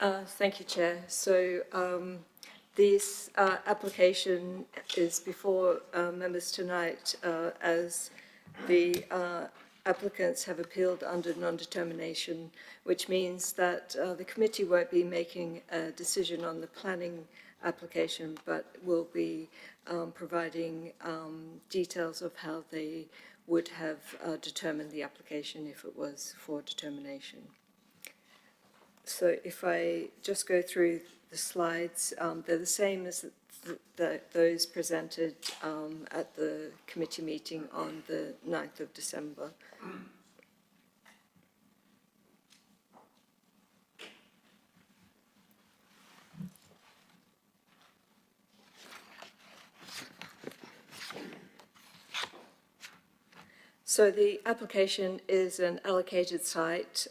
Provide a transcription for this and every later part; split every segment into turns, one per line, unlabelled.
Thank you, Chair. So this application is before members tonight as the applicants have appealed under non-determination, which means that the committee won't be making a decision on the planning application, but will be providing details of how they would have determined the application if it was for determination. So if I just go through the slides, they're the same as those presented at the committee meeting on the 9th of December. So the application is an allocated site,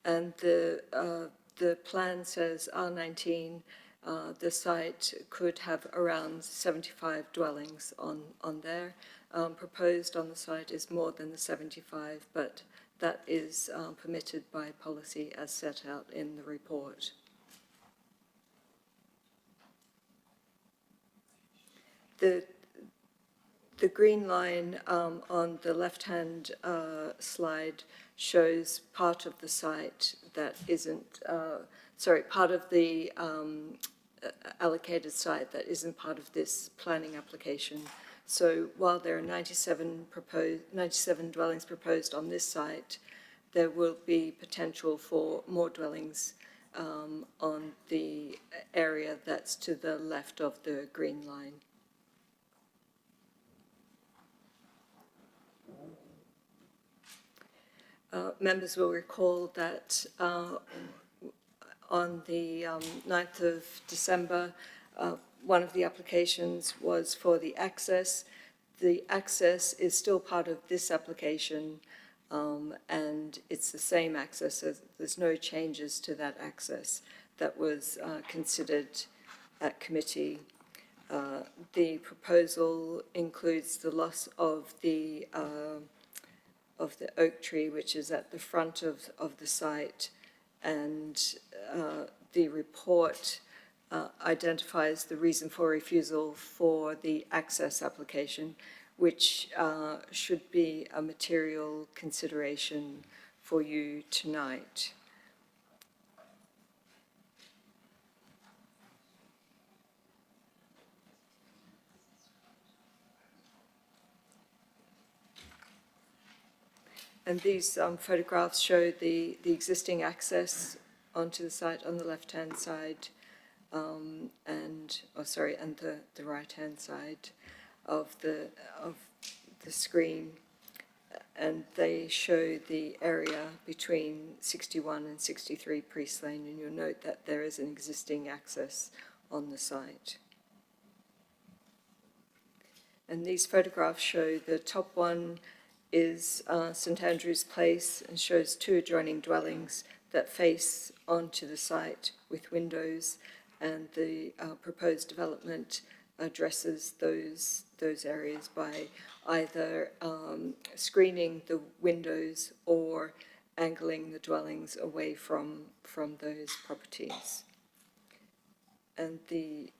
and the plan says R19. The site could have around 75 dwellings on there. Proposed on the site is more than the 75, but that is permitted by policy as set out in the report. The green line on the left-hand slide shows part of the site that isn't, part of the allocated site that isn't part of this planning application. So while there are 97 dwellings proposed on this site, there will be potential for more dwellings on the area that's to the left of the green line. Members will recall that on the 9th of December, one of the applications was for the access. The access is still part of this application, and it's the same access. There's no changes to that access that was considered at committee. The proposal includes the loss of the oak tree, which is at the front of the site, and the report identifies the reason for refusal for the access application, which should be a material consideration for you tonight. And these photographs show the existing access onto the site on the left-hand side, and the right-hand side of the screen, and they show the area between 61 and 63 Priest Lane, and you'll note that there is an existing access on the site. And these photographs show the top one is St Andrew's Place and shows two adjoining dwellings that face onto the site with windows, and the proposed development addresses those areas by either screening the windows or angling the dwellings away from those properties. And the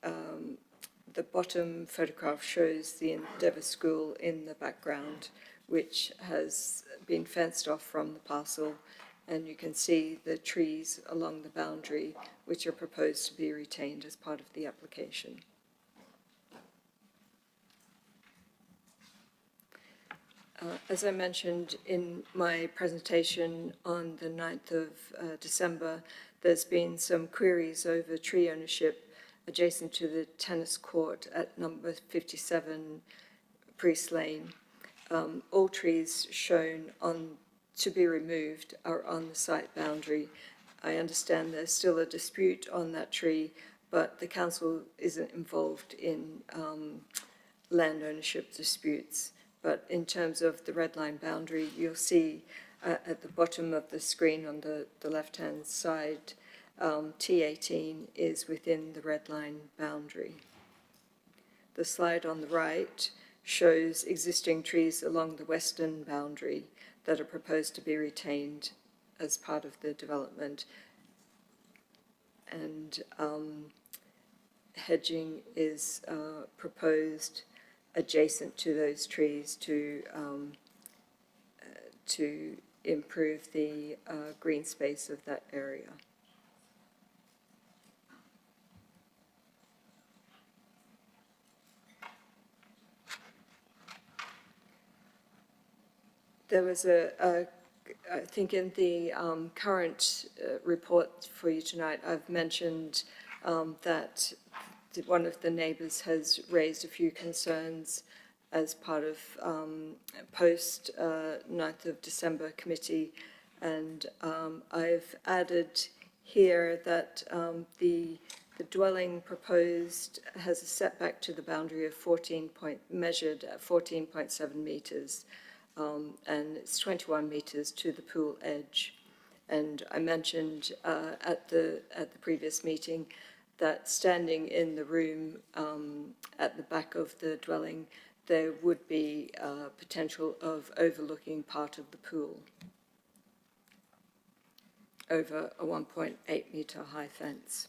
bottom photograph shows the Endeavour School in the background, which has been fenced off from the parcel, and you can see the trees along the boundary, which are proposed to be retained as part of the application. As I mentioned in my presentation on the 9th of December, there's been some queries over tree ownership adjacent to the tennis court at number 57 Priest Lane. All trees shown to be removed are on the site boundary. I understand there's still a dispute on that tree, but the council isn't involved in land ownership disputes. But in terms of the red line boundary, you'll see at the bottom of the screen on the left-hand side, T18 is within the red line boundary. The slide on the right shows existing trees along the western boundary that are proposed to be retained as part of the development. and hedging is proposed adjacent to those trees to improve the green space of that area. There was I think in the current report for you tonight, I've mentioned that one of the neighbours has raised a few concerns as part of post 9th of December committee, and I've added here that the dwelling proposed has a setback to the boundary of measured at 14.7 metres. And it's 21 metres to the pool edge. And I mentioned at the previous meeting that standing in the room at the back of the dwelling, there would be potential of overlooking part of the pool over a 1.8 metre high fence.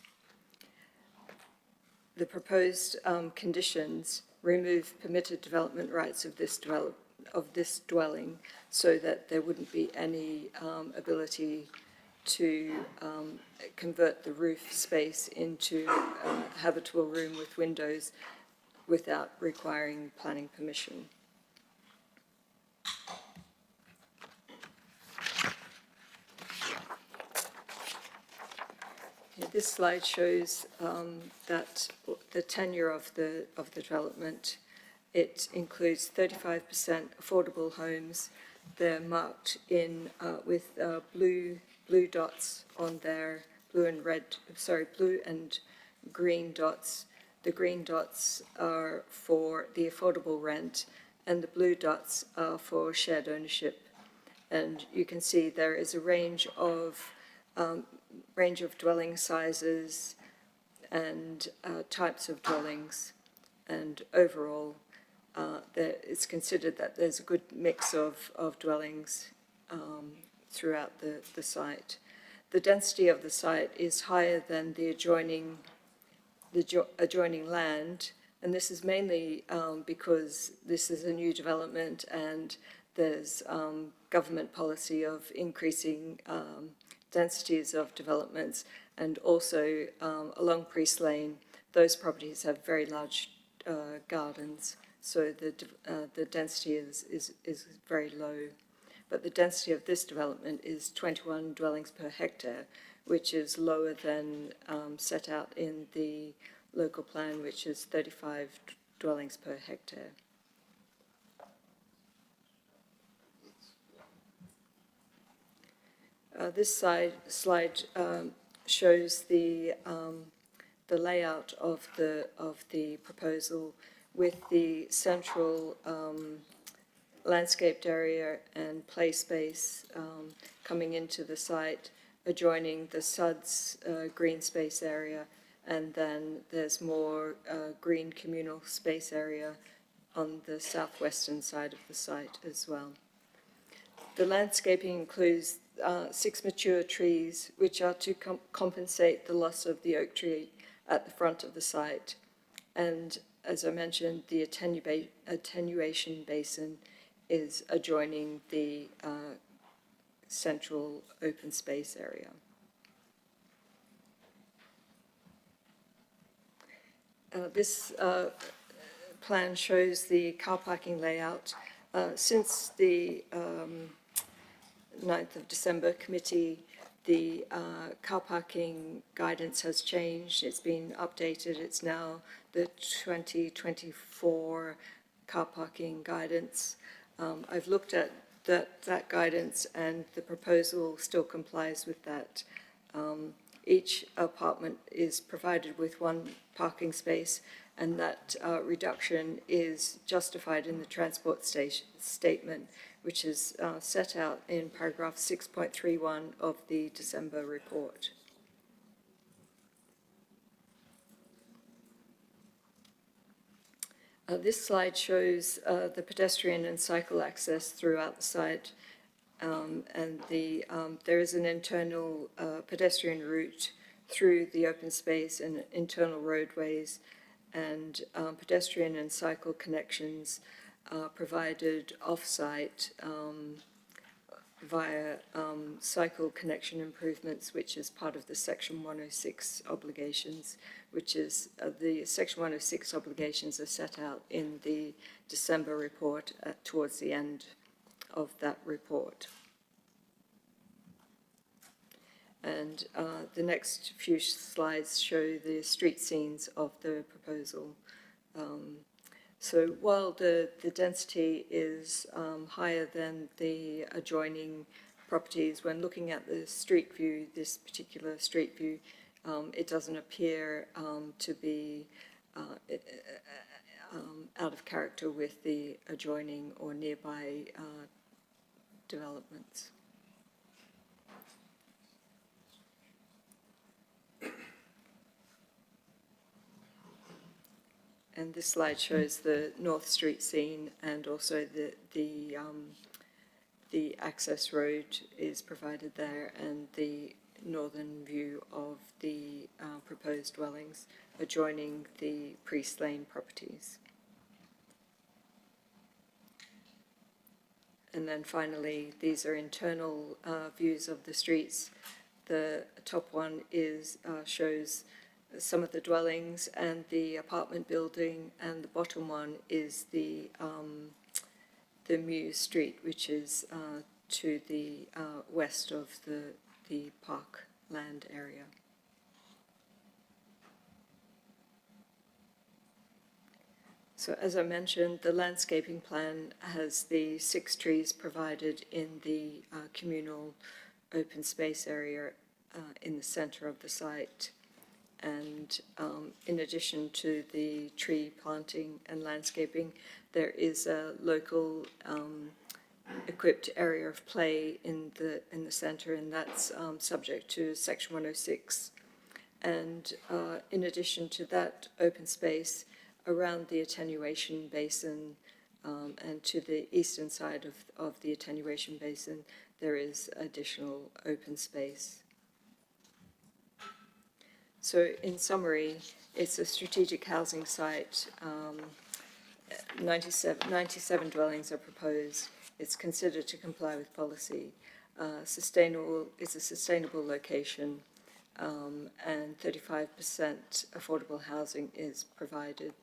The proposed conditions remove permitted development rights of this dwelling so that there wouldn't be any ability to convert the roof space into a habitable room with windows without requiring planning permission. This slide shows that the tenure of the development. It includes 35% affordable homes. They're marked in with blue dots on there, blue and green dots. The green dots are for the affordable rent, and the blue dots are for shared ownership. And you can see there is a range of dwelling sizes and types of dwellings, and overall, it's considered that there's a good mix of dwellings throughout the site. The density of the site is higher than the adjoining land, and this is mainly because this is a new development and there's government policy of increasing densities of developments, and also along Priest Lane, those properties have very large gardens. So the density is very low. But the density of this development is 21 dwellings per hectare, which is lower than set out in the local plan, which is 35 dwellings per hectare. This slide shows the layout of the proposal, with the central landscaped area and play space coming into the site, adjoining the SUDS green space area, and then there's more green communal space area on the southwestern side of the site as well. The landscaping includes 6 mature trees, which are to compensate the loss of the oak tree at the front of the site. And as I mentioned, the attenuation basin is adjoining the central open space area. This plan shows the car parking layout. Since the 9th of December committee, the car parking guidance has changed. It's been updated. It's now the 2024 car parking guidance. I've looked at that guidance, and the proposal still complies with that. Each apartment is provided with 1 parking space, and that reduction is justified in the transport statement, which is set out in paragraph 6.31 of the December report. This slide shows the pedestrian and cycle access throughout the site, and there is an internal pedestrian route through the open space and internal roadways, and pedestrian and cycle connections are provided off-site via cycle connection improvements, which is part of the Section 106 obligations, which is the Section 106 obligations are set out in the December report towards the end of that report. And the next few slides show the street scenes of the proposal. So while the density is higher than the adjoining properties, when looking at the street view, this particular street view, it doesn't appear to be out of character with the adjoining or nearby developments. And this slide shows the North Street scene, and also the access road is provided there, and the northern view of the proposed dwellings adjoining the Priest Lane properties. And then finally, these are internal views of the streets. The top one is shows some of the dwellings and the apartment building, and the bottom one is the Muse Street, which is to the west of the park land area. So as I mentioned, the landscaping plan has the 6 trees provided in the communal open space area in the center of the site. And in addition to the tree planting and landscaping, there is a local equipped area of play in the center, and that's subject to Section 106. And in addition to that open space around the attenuation basin and to the eastern side of the attenuation basin, there is additional open space. So in summary, it's a strategic housing site. 97 dwellings are proposed. It's considered to comply with policy. It's a sustainable location, and 35% affordable housing is provided.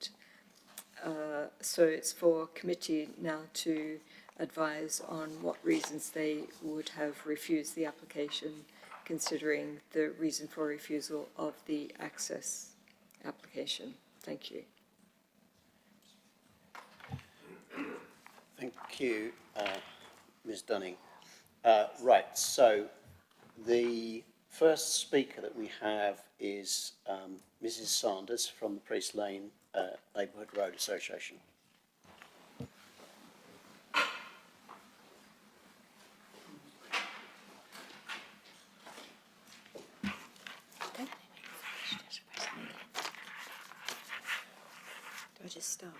So it's for committee now to advise on what reasons they would have refused the application, considering the reason for refusal of the access application. Thank you.
Thank you, Ms. Dunning. Right, so the first speaker that we have is Mrs. Sanders from the Priest Lane Neighbourhood Road Association.
Do I just start?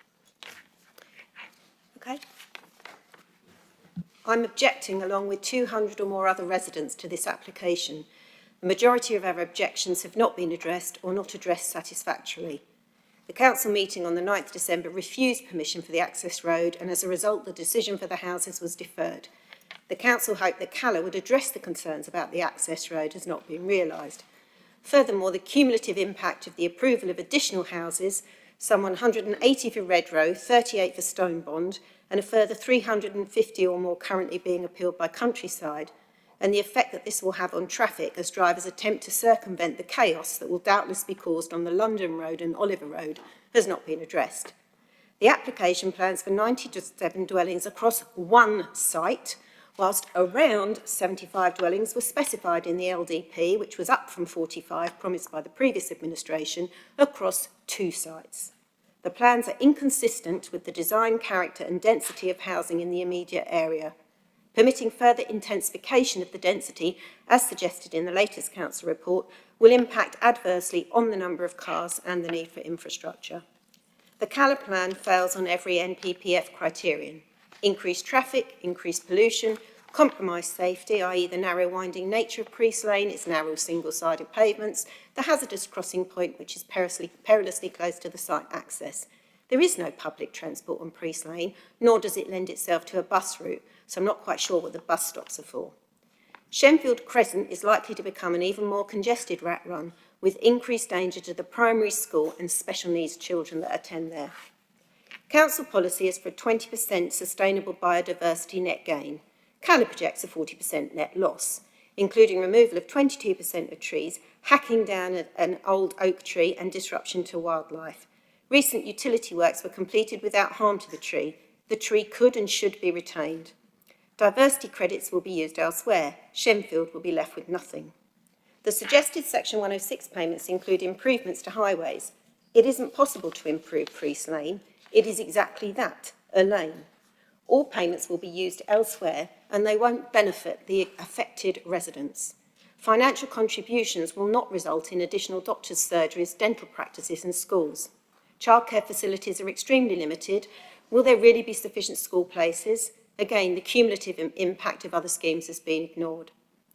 Okay. I'm objecting along with 200 or more other residents to this application. The majority of our objections have not been addressed or not addressed satisfactorily. The council meeting on the 9th December refused permission for the access road, and as a result the decision for the houses was deferred. The council hoped that Calla would address the concerns about the access road has not been realised. Furthermore, the cumulative impact of the approval of additional houses, some 180 for Red Row, 38 for Stone Bond, and a further 350 or more currently being appealed by Countryside, and the effect that this will have on traffic as drivers attempt to circumvent the chaos that will doubtless be caused on the London Road and Oliver Road, has not been addressed. The application plans for 97 dwellings across one site, whilst around 75 dwellings were specified in the LDP, which was up from 45 promised by the previous administration, across 2 sites. The plans are inconsistent with the design, character and density of housing in the immediate area. Permitting further intensification of the density, as suggested in the latest council report, will impact adversely on the number of cars and the need for infrastructure. The Calla plan fails on every NPPF criterion: increased traffic, increased pollution, compromised safety, i.e. the narrow winding nature of Priest Lane, its narrow single-sided pavements, the hazardous crossing point which is perilously close to the site access. There is no public transport on Priest Lane, nor does it lend itself to a bus route, so I'm not quite sure what the bus stops are for. Shenfield Crescent is likely to become an even more congested rat run, with increased danger to the primary school and special needs children that attend there. Council policy is for a 20% sustainable biodiversity net gain. Cala projects a 40% net loss, including removal of 22% of trees, hacking down an old oak tree and disruption to wildlife. Recent utility works were completed without harm to the tree. The tree could and should be retained. Diversity credits will be used elsewhere. Shenfield will be left with nothing. The suggested Section 106 payments include improvements to highways. It isn't possible to improve Priest Lane. It is exactly that, a lane. All payments will be used elsewhere and they won't benefit the affected residents. Financial contributions will not result in additional doctors' surgeries, dental practices and schools. Childcare facilities are extremely limited. Will there really be sufficient school places? Again, the cumulative impact of other schemes has been ignored.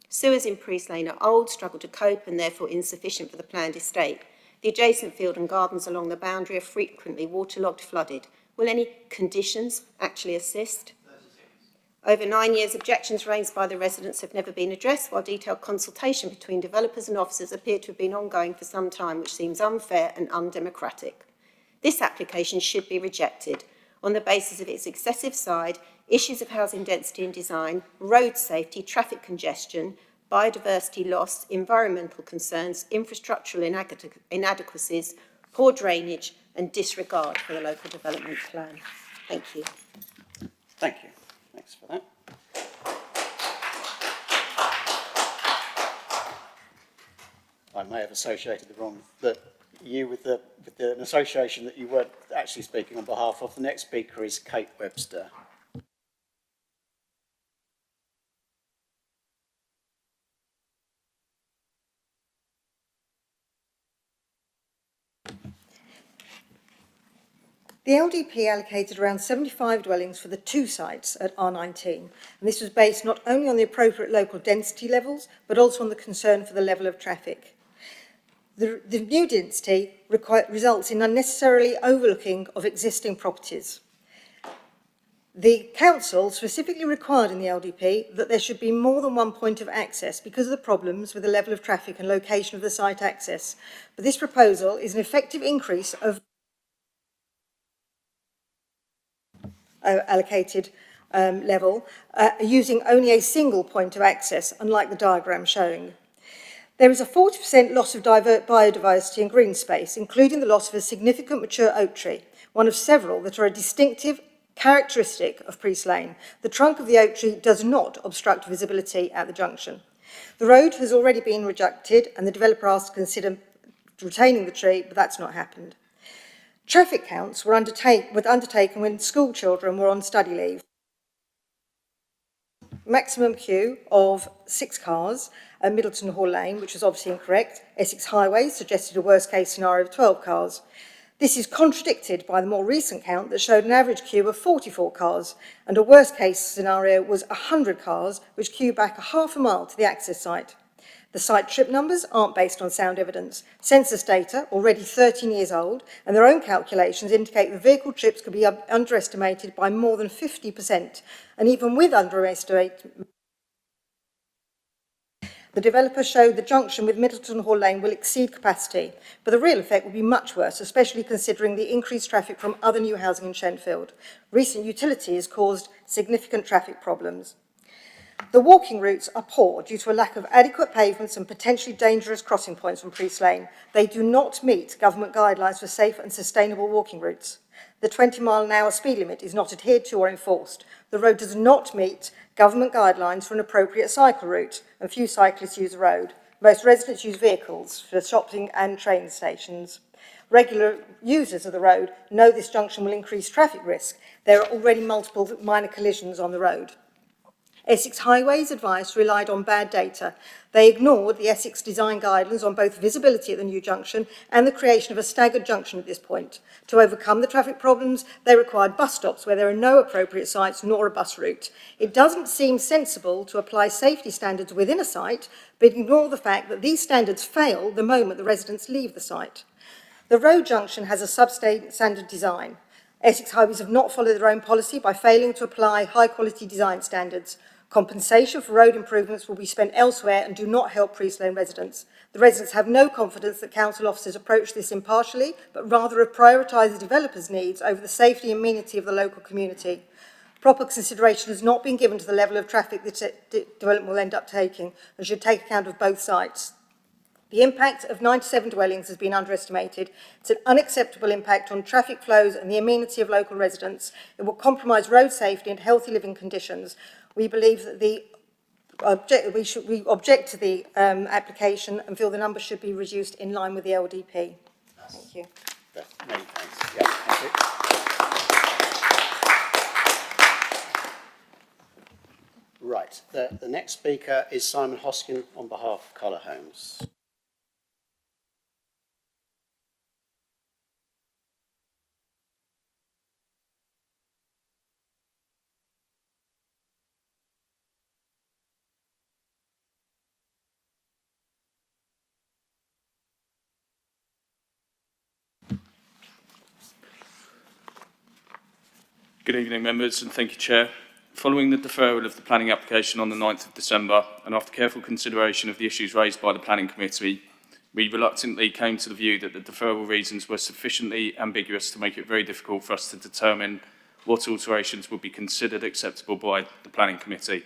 Sewers in Priest Lane are old, struggle to cope and therefore insufficient for the planned estate. The adjacent field and gardens along the boundary are frequently waterlogged, flooded. Will any conditions actually assist? Over 9 years, objections raised by the residents have never been addressed, while detailed consultation between developers and officers appear to have been ongoing for some time, which seems unfair and undemocratic. This application should be rejected on the basis of its excessive side, issues of housing density and design, road safety, traffic congestion, biodiversity loss, environmental concerns, infrastructural inadequacies, poor drainage and disregard for the local development plan. Thank you.
Thank you. Thanks for that. I may have associated you with an association that you weren't actually speaking on behalf of. The next speaker is Kate Webster.
The LDP allocated around 75 dwellings for the two sites at R19, and this was based not only on the appropriate local density levels, but also on the concern for the level of traffic. The new density results in unnecessarily overlooking of existing properties. The council specifically required in the LDP that there should be more than one point of access because of the problems with the level of traffic and location of the site access. But this proposal is an effective increase of allocated level, using only a single point of access, unlike the diagram showing. There is a 40% loss of biodiversity and green space, including the loss of a significant mature oak tree, one of several that are a distinctive characteristic of Priest Lane. The trunk of the oak tree does not obstruct visibility at the junction. The road has already been rejected and the developer asked to consider retaining the tree, but that's not happened. Traffic counts were undertaken when school children were on study leave. Maximum queue of 6 cars at Middleton Hall Lane, which was obviously incorrect. Essex Highway suggested a worst case scenario of 12 cars. This is contradicted by the more recent count that showed an average queue of 44 cars, and a worst case scenario was 100 cars, which queue back a half a mile to the access site. The site trip numbers aren't based on sound evidence. Census data, already 13 years old, and their own calculations indicate the vehicle trips could be underestimated by more than 50%. And even with underestimate, the developer showed the junction with Middleton Hall Lane will exceed capacity, but the real effect will be much worse, especially considering the increased traffic from other new housing in Shenfield. Recent utilities caused significant traffic problems. The walking routes are poor due to a lack of adequate pavements and potentially dangerous crossing points from Priest Lane. They do not meet government guidelines for safe and sustainable walking routes. The 20-mile-an-hour speed limit is not adhered to or enforced. The road does not meet government guidelines for an appropriate cycle route, and few cyclists use the road. Most residents use vehicles for shopping and train stations. Regular users of the road know this junction will increase traffic risk. There are already multiple minor collisions on the road. Essex Highways advice relied on bad data. They ignored the Essex design guidelines on both visibility at the new junction and the creation of a staggered junction at this point. To overcome the traffic problems, they required bus stops where there are no appropriate sites nor a bus route. It doesn't seem sensible to apply safety standards within a site, but ignore the fact that these standards fail the moment the residents leave the site. The road junction has a substandard design. Essex Highways have not followed their own policy by failing to apply high-quality design standards. Compensation for road improvements will be spent elsewhere and do not help Priest Lane residents. The residents have no confidence that council officers approach this impartially, but rather have prioritised the developers' needs over the safety and amenity of the local community. Proper consideration has not been given to the level of traffic that development will end up taking and should take account of both sites. The impact of 97 dwellings has been underestimated. It's an unacceptable impact on traffic flows and the amenity of local residents. It will compromise road safety and healthy living conditions. We believe that we object to the application and feel the number should be reduced in line with the LDP. Thank you.
Many thanks. Yeah, thank you. Right, the next speaker is Simon Hoskin on behalf of Collar Homes.
Good evening, members, and thank you, Chair. Following the deferral of the planning application on the 9th of December, and after careful consideration of the issues raised by the Planning Committee, we reluctantly came to the view that the deferral reasons were sufficiently ambiguous to make it very difficult for us to determine what alterations would be considered acceptable by the Planning Committee.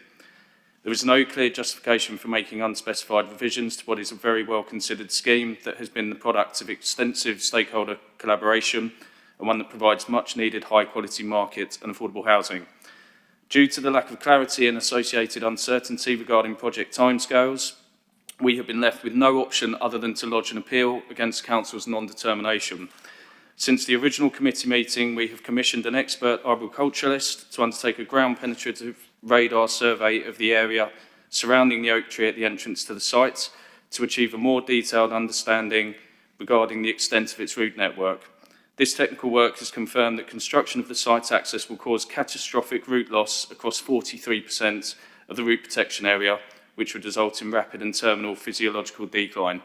There is no clear justification for making unspecified revisions to what is a very well-considered scheme that has been the product of extensive stakeholder collaboration and one that provides much-needed high-quality market and affordable housing. Due to the lack of clarity and associated uncertainty regarding project timescales, we have been left with no option other than to lodge an appeal against Council's non-determination. Since the original committee meeting, we have commissioned an expert arboriculturalist to undertake a ground-penetrative radar survey of the area surrounding the oak tree at the entrance to the site to achieve a more detailed understanding regarding the extent of its root network. This technical work has confirmed that construction of the site access will cause catastrophic root loss across 43% of the root protection area, which would result in rapid and terminal physiological decline.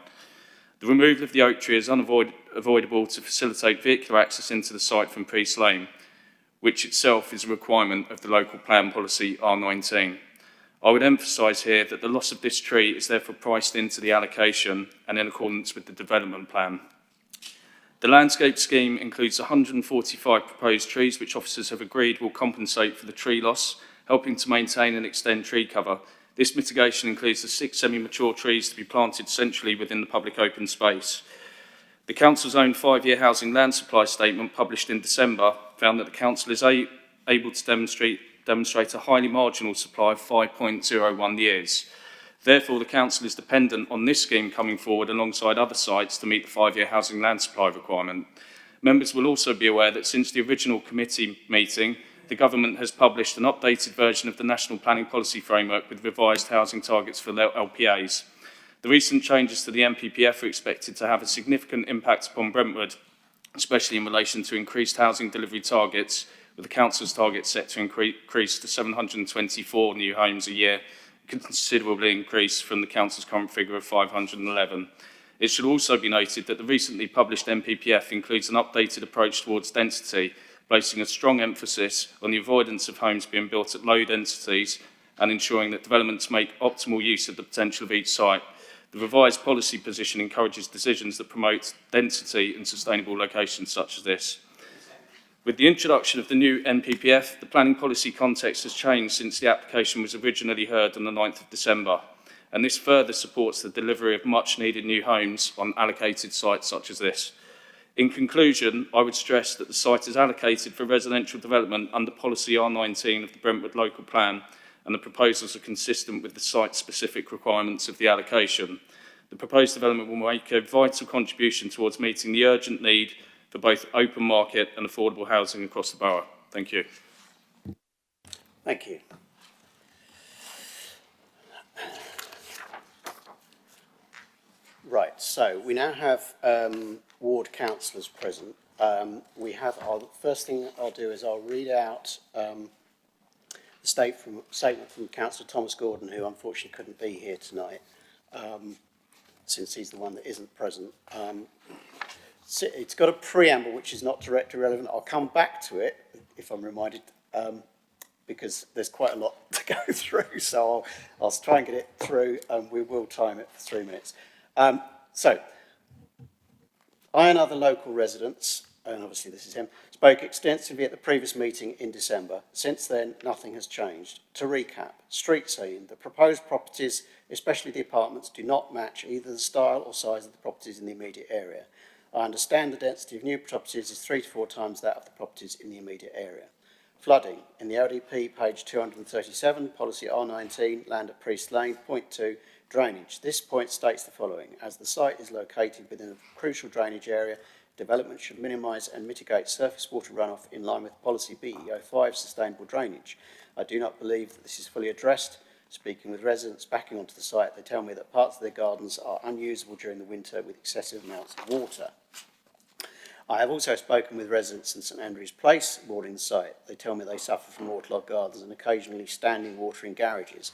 The removal of the oak tree is unavoidable to facilitate vehicular access into the site from Priest Lane, which itself is a requirement of the local plan policy R19. I would emphasise here that the loss of this tree is therefore priced into the allocation and in accordance with the development plan. The landscape scheme includes 145 proposed trees, which officers have agreed will compensate for the tree loss, helping to maintain and extend tree cover. This mitigation includes the 6 semi-mature trees to be planted centrally within the public open space. The Council's own 5-year housing land supply statement, published in December, found that the Council is able to demonstrate a highly marginal supply of 5.01 years. Therefore, the Council is dependent on this scheme coming forward alongside other sites to meet the 5-year housing land supply requirement. Members will also be aware that since the original committee meeting, the Government has published an updated version of the National Planning Policy Framework with revised housing targets for LPAs. The recent changes to the NPPF are expected to have a significant impact upon Brentwood, especially in relation to increased housing delivery targets, with the Council's target set to increase to 724 new homes a year, considerably increase from the Council's current figure of 511. It should also be noted that the recently published NPPF includes an updated approach towards density, placing a strong emphasis on the avoidance of homes being built at low densities and ensuring that developments make optimal use of the potential of each site. The revised policy position encourages decisions that promote density in sustainable locations such as this. With the introduction of the new NPPF, the planning policy context has changed since the application was originally heard on the 9th of December, and this further supports the delivery of much-needed new homes on allocated sites such as this. In conclusion, I would stress that the site is allocated for residential development under Policy R19 of the Brentwood Local Plan, and the proposals are consistent with the site-specific requirements of the allocation. The proposed development will make a vital contribution towards meeting the urgent need for both open market and affordable housing across the borough. Thank you.
Thank you. Right, so we now have ward councillors present. First thing I'll do is I'll read out the statement from Councillor Thomas Gordon, who unfortunately couldn't be here tonight, since he's the one that isn't present. So it's got a preamble which is not directly relevant. I'll come back to it if I'm reminded, because there's quite a lot to go through, so I'll try and get it through, and we will time it for 3 minutes. So, I and other local residents, and obviously this is him, spoke extensively at the previous meeting in December. Since then, nothing has changed. To recap, street scene, the proposed properties, especially the apartments, do not match either the style or size of the properties in the immediate area. I understand the density of new properties is 3 to 4 times that of the properties in the immediate area. Flooding, in the LDP, page 237, policy R19, land at Priest Lane, point 2, drainage. This point states the following: as the site is located within a crucial drainage area, development should minimise and mitigate surface water runoff in line with policy BE05, sustainable drainage. I do not believe that this is fully addressed. Speaking with residents backing onto the site, they tell me that parts of their gardens are unusable during the winter with excessive amounts of water. I have also spoken with residents in St Andrews Place, boarding the site. They tell me they suffer from waterlogged gardens and occasionally standing water in garages.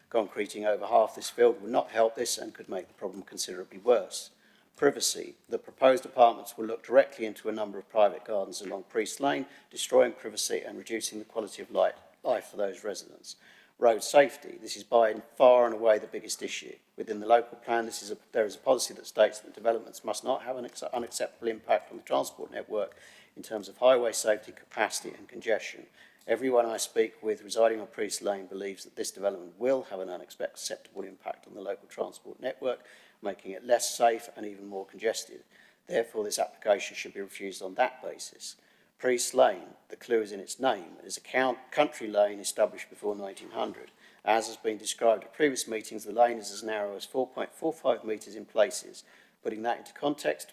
Concreting over half this field would not help this and could make the problem considerably worse. Privacy. The proposed apartments will look directly into a number of private gardens along Priest Lane, destroying privacy and reducing the quality of life for those residents. Road safety. This is by far and away the biggest issue. Within the local plan, there is a policy that states that developments must not have an unacceptable impact on the transport network in terms of highway safety, capacity and congestion. Everyone I speak with residing on Priest Lane believes that this development will have an unacceptable impact on the local transport network, making it less safe and even more congested. Therefore, this application should be refused on that basis. Priest Lane, the clue is in its name, is a country lane established before 1900. As has been described at previous meetings, the lane is as narrow as 4.45 metres in places. Putting that into context,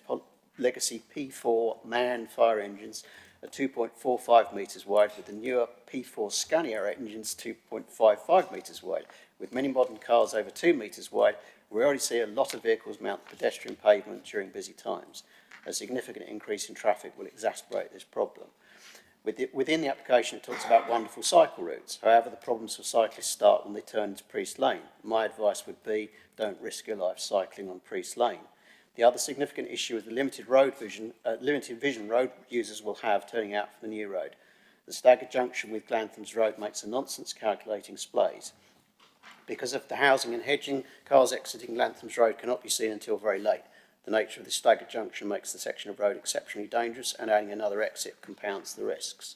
legacy P4 MAN fire engines are 2.45 metres wide, with the newer P4 Scania engines 2.55 metres wide. With many modern cars over 2 metres wide, we already see a lot of vehicles mount the pedestrian pavement during busy times. A significant increase in traffic will exacerbate this problem. Within the application, it talks about wonderful cycle routes. However, the problems for cyclists start when they turn into Priest Lane. My advice would be, don't risk your life cycling on Priest Lane. The other significant issue is the limited vision road users will have turning out from the new road. The staggered junction with Glantham's Road makes a nonsense calculating splays. Because of the housing and hedging, cars exiting Glantham's Road cannot be seen until very late. The nature of this staggered junction makes the section of road exceptionally dangerous, and adding another exit compounds the risks.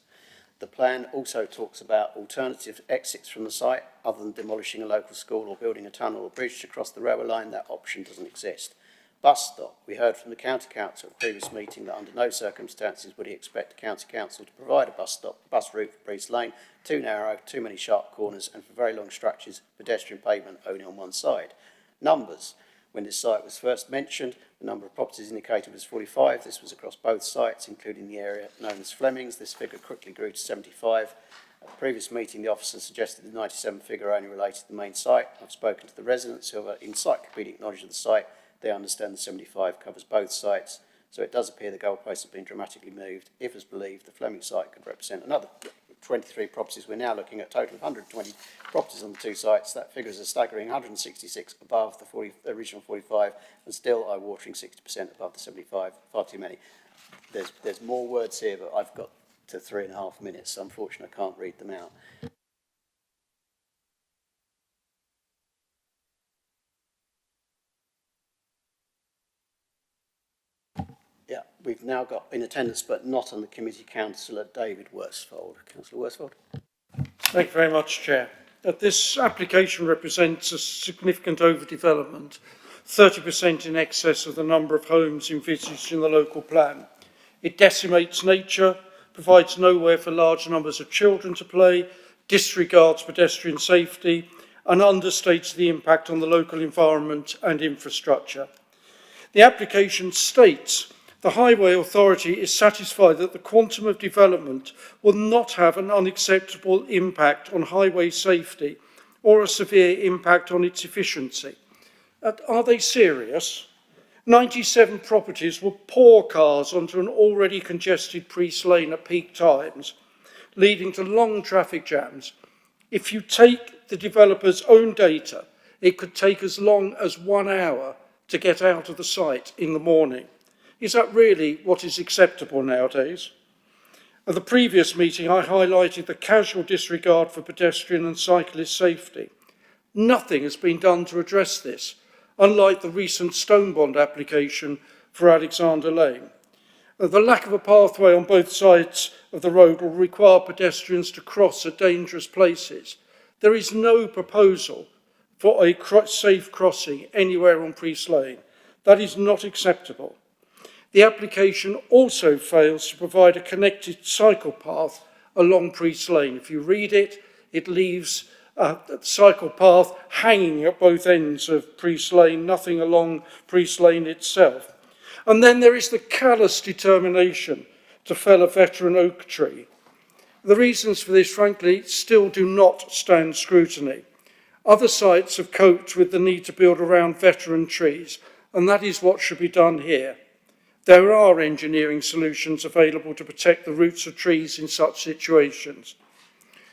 The plan also talks about alternative exits from the site, other than demolishing a local school or building a tunnel or bridge to cross the railway line. That option doesn't exist. Bus stop. We heard from the County Council at a previous meeting that under no circumstances would he expect the County Council to provide a bus route for Priest Lane. Too narrow, too many sharp corners, and for very long stretches, pedestrian pavement only on one side. Numbers. When this site was first mentioned, the number of properties indicated was 45. This was across both sites, including the area known as Fleming's. This figure quickly grew to 75. At the previous meeting, the officer suggested the 97 figure only related to the main site. I've spoken to the residents who have encyclopedic knowledge of the site. They understand the 75 covers both sites, so it does appear the goalposts have been dramatically moved. If, as believed, the Fleming site could represent another 23 properties, we're now looking at a total of 120 properties on the two sites. That figure is a staggering 166 above the original 45, and still eye-watering 60% above the 75. Far too many. There's more words here, but I've got to 3.5 minutes, so unfortunately I can't read them out. Yeah, we've now got in attendance, but not on the committee, Councillor David Worsfold. Councillor Worsfold.
Thank you very much, Chair. This application represents a significant overdevelopment, 30% in excess of the number of homes envisaged in the local plan. It decimates nature, provides nowhere for large numbers of children to play, disregards pedestrian safety, and understates the impact on the local environment and infrastructure. The application states the Highway Authority is satisfied that the quantum of development will not have an unacceptable impact on highway safety or a severe impact on its efficiency. Are they serious? 97 properties will pour cars onto an already congested Priest Lane at peak times, leading to long traffic jams. If you take the developer's own data, it could take as long as 1 hour to get out of the site in the morning. Is that really what is acceptable nowadays? At the previous meeting, I highlighted the casual disregard for pedestrian and cyclist safety. Nothing has been done to address this, unlike the recent Stone Bond application for Alexander Lane. The lack of a pathway on both sides of the road will require pedestrians to cross at dangerous places. There is no proposal for a safe crossing anywhere on Priest Lane. That is not acceptable. The application also fails to provide a connected cycle path along Priest Lane. If you read it, it leaves the cycle path hanging at both ends of Priest Lane, nothing along Priest Lane itself. And then there is the callous determination to fell a veteran oak tree. The reasons for this, frankly, still do not stand scrutiny. Other sites have coped with the need to build around veteran trees, and that is what should be done here. There are engineering solutions available to protect the roots of trees in such situations.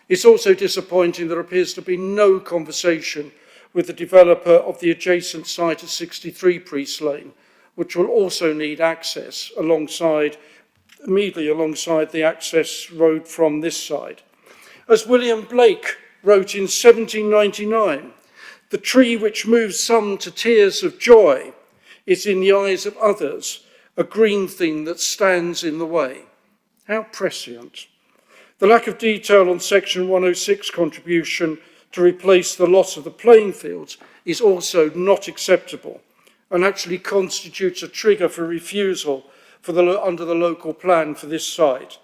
It's also disappointing there appears to be no conversation with the developer of the adjacent site at 63 Priest Lane, which will also need access immediately alongside the access road from this side. As William Blake wrote in 1799, the tree which moves some to tears of joy is in the eyes of others a green thing that stands in the way. How prescient. The lack of detail on Section 106 contribution to replace the loss of the playing fields is also not acceptable and actually constitutes a trigger for refusal under the local plan for this site.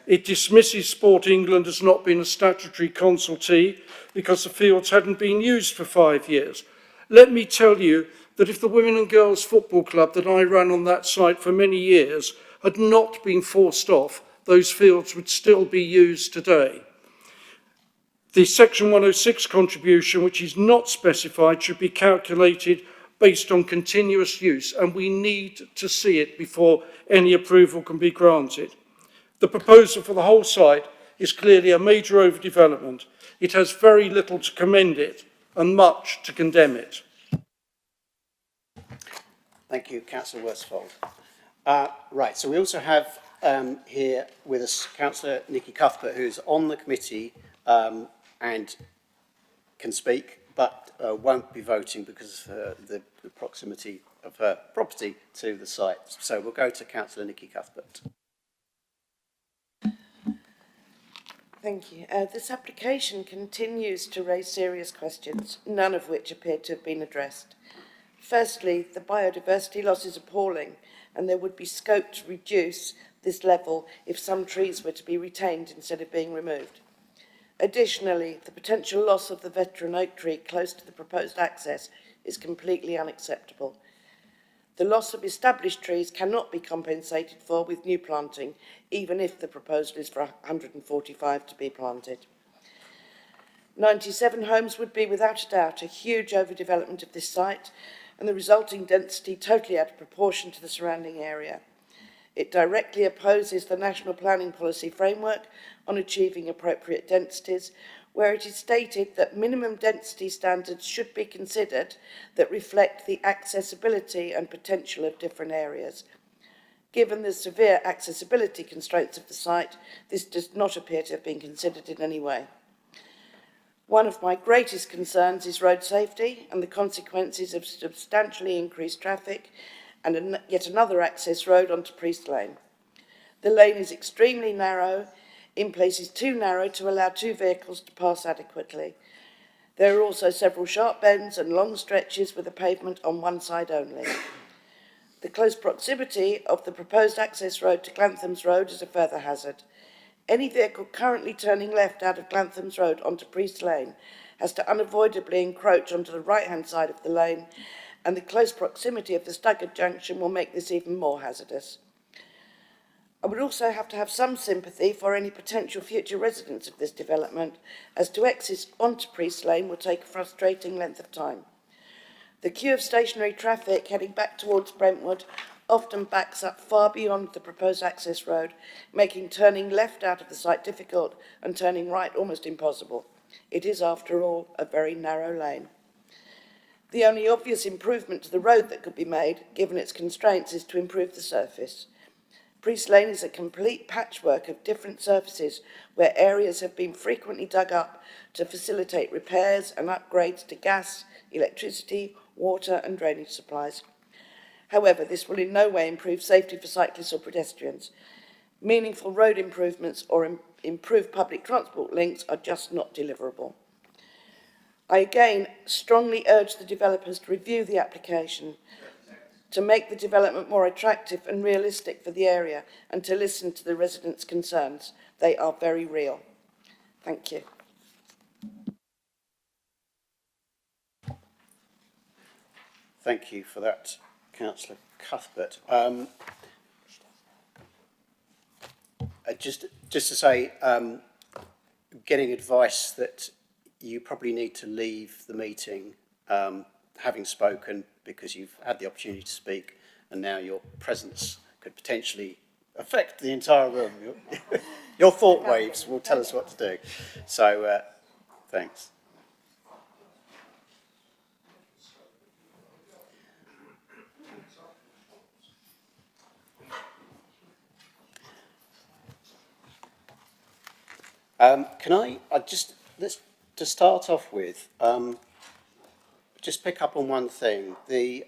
It dismisses Sport England as not being a statutory consultee because the fields hadn't been used for 5 years. Let me tell you that if the Women and Girls Football Club that I ran on that site for many years had not been forced off, those fields would still be used today. The Section 106 contribution, which is not specified, should be calculated based on continuous use, and we need to see it before any approval can be granted. The proposal for the whole site is clearly a major overdevelopment. It has very little to commend it and much to condemn it.
Thank you, Councillor Worsfold. Right, so we also have here with us Councillor Nikki Cuthbert, who's on the committee and can speak, but won't be voting because of the proximity of her property to the site. So we'll go to Councillor Nikki Cuthbert.
Thank you. This application continues to raise serious questions, none of which appear to have been addressed. Firstly, the biodiversity loss is appalling, and there would be scope to reduce this level if some trees were to be retained instead of being removed. Additionally, the potential loss of the veteran oak tree close to the proposed access is completely unacceptable. The loss of established trees cannot be compensated for with new planting, even if the proposal is for 145 to be planted. 97 homes would be without a doubt a huge overdevelopment of this site, and the resulting density totally out of proportion to the surrounding area. It directly opposes the National Planning Policy Framework on achieving appropriate densities, where it is stated that minimum density standards should be considered that reflect the accessibility and potential of different areas. Given the severe accessibility constraints of the site, this does not appear to have been considered in any way. One of my greatest concerns is road safety and the consequences of substantially increased traffic and yet another access road onto Priest Lane. The lane is extremely narrow, in places too narrow to allow 2 vehicles to pass adequately. There are also several sharp bends and long stretches with a pavement on one side only. The close proximity of the proposed access road to Glantham's Road is a further hazard. Any vehicle currently turning left out of Glantham's Road onto Priest Lane has to unavoidably encroach onto the right-hand side of the lane, and the close proximity of the staggered junction will make this even more hazardous. I would also have to have some sympathy for any potential future residents of this development, as to exit onto Priest Lane will take a frustrating length of time. The queue of stationary traffic heading back towards Brentwood often backs up far beyond the proposed access road, making turning left out of the site difficult and turning right almost impossible. It is, after all, a very narrow lane. The only obvious improvement to the road that could be made, given its constraints, is to improve the surface. Priest Lane is a complete patchwork of different surfaces where areas have been frequently dug up to facilitate repairs and upgrades to gas, electricity, water and drainage supplies. However, this will in no way improve safety for cyclists or pedestrians. Meaningful road improvements or improved public transport links are just not deliverable. I again strongly urge the developers to review the application, to make the development more attractive and realistic for the area, and to listen to the residents' concerns. They are very real. Thank you.
Thank you for that, Councillor Cuthbert. Just to say, getting advice that you probably need to leave the meeting having spoken, because you've had the opportunity to speak and now your presence could potentially affect the entire room. Your thought waves will tell us what to do. So, thanks. Let's to start off with, just pick up on one thing. The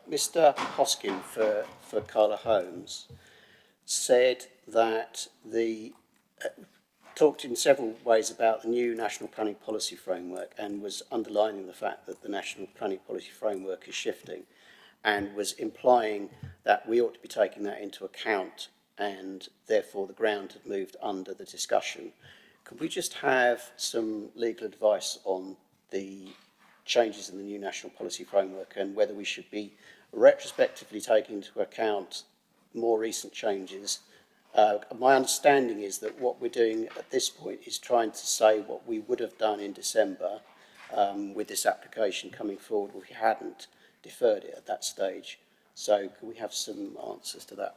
Mr. Hoskin for Carla Holmes said that talked in several ways about the new National Planning Policy Framework and was underlining the fact that the National Planning Policy Framework is shifting, and was implying that we ought to be taking that into account and therefore the ground had moved under the discussion. Could we just have some legal advice on the changes in the new National Policy Framework and whether we should be retrospectively taking into account more recent changes? My understanding is that what we're doing at this point is trying to say what we would have done in December with this application coming forward if we hadn't deferred it at that stage. So could we have some answers to that?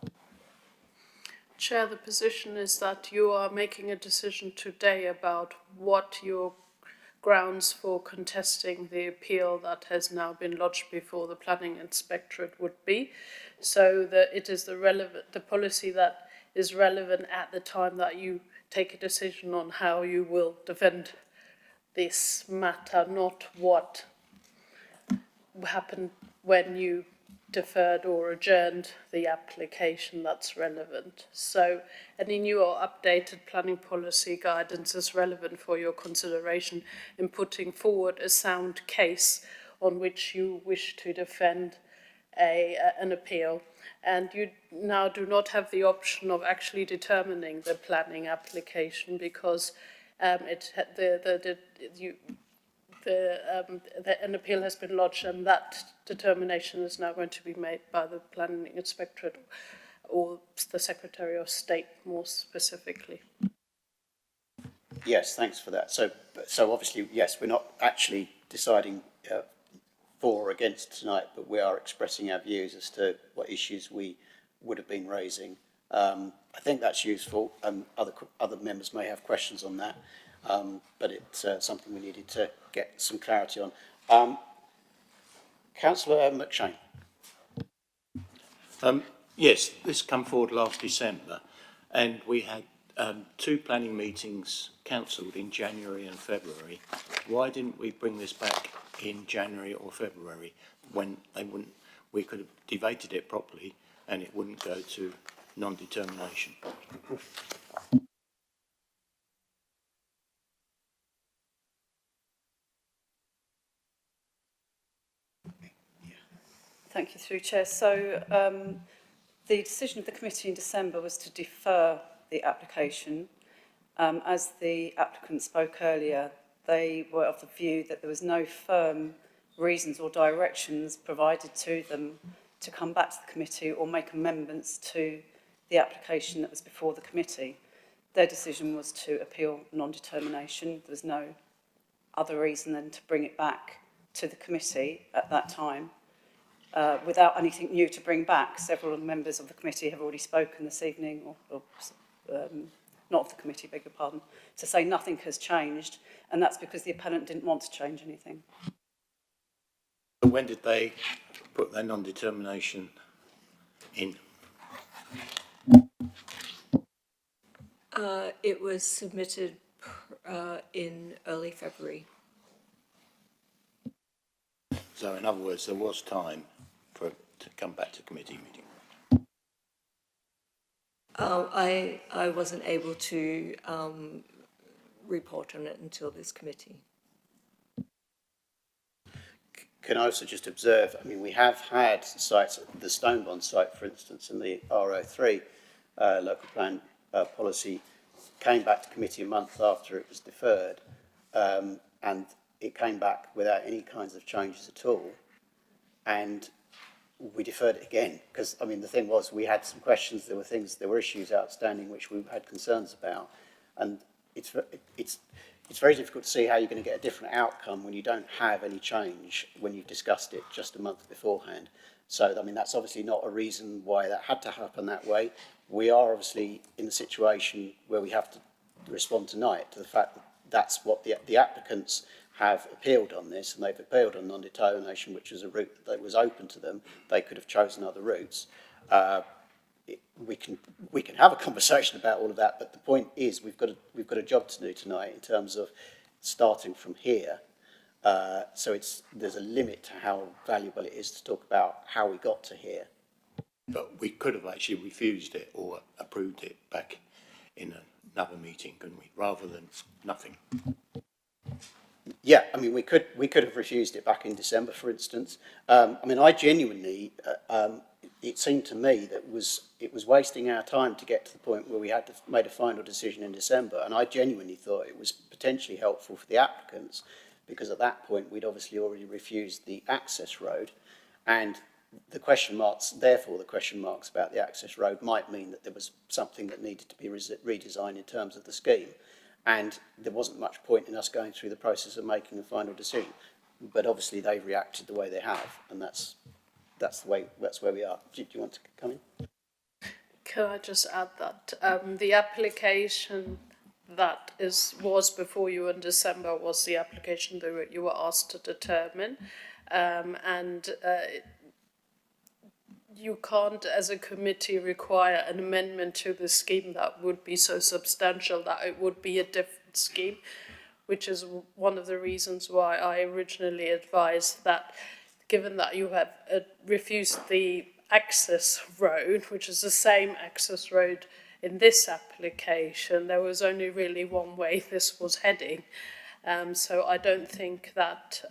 Chair, the position is that you are making a decision today about what your grounds for contesting the appeal that has now been lodged before the planning inspectorate would be, so that it is the policy that is relevant at the time that you take a decision on how you will defend this matter, not what happened when you deferred or adjourned the application that's relevant. So any new or updated planning policy guidance is relevant for your consideration in putting forward a sound case on which you wish to defend an appeal. And you now do not have the option of actually determining the planning application because an appeal has been lodged, and that determination is now going to be made by the planning inspectorate or the Secretary of State more specifically.
Yes, thanks for that. So obviously, yes, we're not actually deciding for or against tonight, but we are expressing our views as to what issues we would have been raising. I think that's useful. Other members may have questions on that. But it's something we needed to get some clarity on. Councillor McShane.
Yes, this came forward last December, and we had 2 planning meetings cancelled in January and February. Why didn't we bring this back in January or February when we could have debated it properly and it wouldn't go to non-determination?
Thank you, through Chair. So the decision of the committee in December was to defer the application. As the applicant spoke earlier, they were of the view that there was no firm reasons or directions provided to them to come back to the committee or make amendments to the application that was before the committee. Their decision was to appeal non-determination. There was no other reason than to bring it back to the committee at that time without anything new to bring back. Several of the members of the committee have already spoken this evening, not of the committee, beg your pardon, to say nothing has changed, and that's because the appellant didn't want to change anything.
But when did they put their non-determination in?
It was submitted in early February.
So in other words, there was time for it to come back to committee meeting.
I wasn't able to report on it until this committee.
Can I also just observe, I mean, we have had sites, the Stonebond site, for instance, and the RO3 local plan policy came back to committee a month after it was deferred, and it came back without any kinds of changes at all, and we deferred it again, because, I mean, the thing was, we had some questions, there were issues outstanding which we had concerns about, and it's very difficult to see how you're going to get a different outcome when you don't have any change when you've discussed it just a month beforehand. So, I mean, that's obviously not a reason why that had to happen that way. We are obviously in the situation where we have to respond tonight to the fact that that's what the applicants have appealed on this, and they've appealed on non-determination, which was a route that was open to them. They could have chosen other routes. We can have a conversation about all of that, but the point is we've got a job to do tonight in terms of starting from here. So there's a limit to how valuable it is to talk about how we got to here.
But we could have actually refused it or approved it back in another meeting, couldn't we, rather than nothing?
Yeah, I mean, we could have refused it back in December, for instance. I mean, I genuinely, it seemed to me that it was wasting our time to get to the point where we had to make a final decision in December, and I genuinely thought it was potentially helpful for the applicants, because at that point we'd obviously already refused the access road, and the question marks about the access road might mean that there was something that needed to be redesigned in terms of the scheme. And there wasn't much point in us going through the process of making a final decision. But obviously they've reacted the way they have, and that's where we are. Do you want to come in?
Can I just add that the application that was before you in December was the application that you were asked to determine, and you can't, as a committee, require an amendment to the scheme that would be so substantial that it would be a different scheme, which is one of the reasons why I originally advised that, given that you have refused the access road, which is the same access road in this application, there was only really one way this was heading. So I don't think that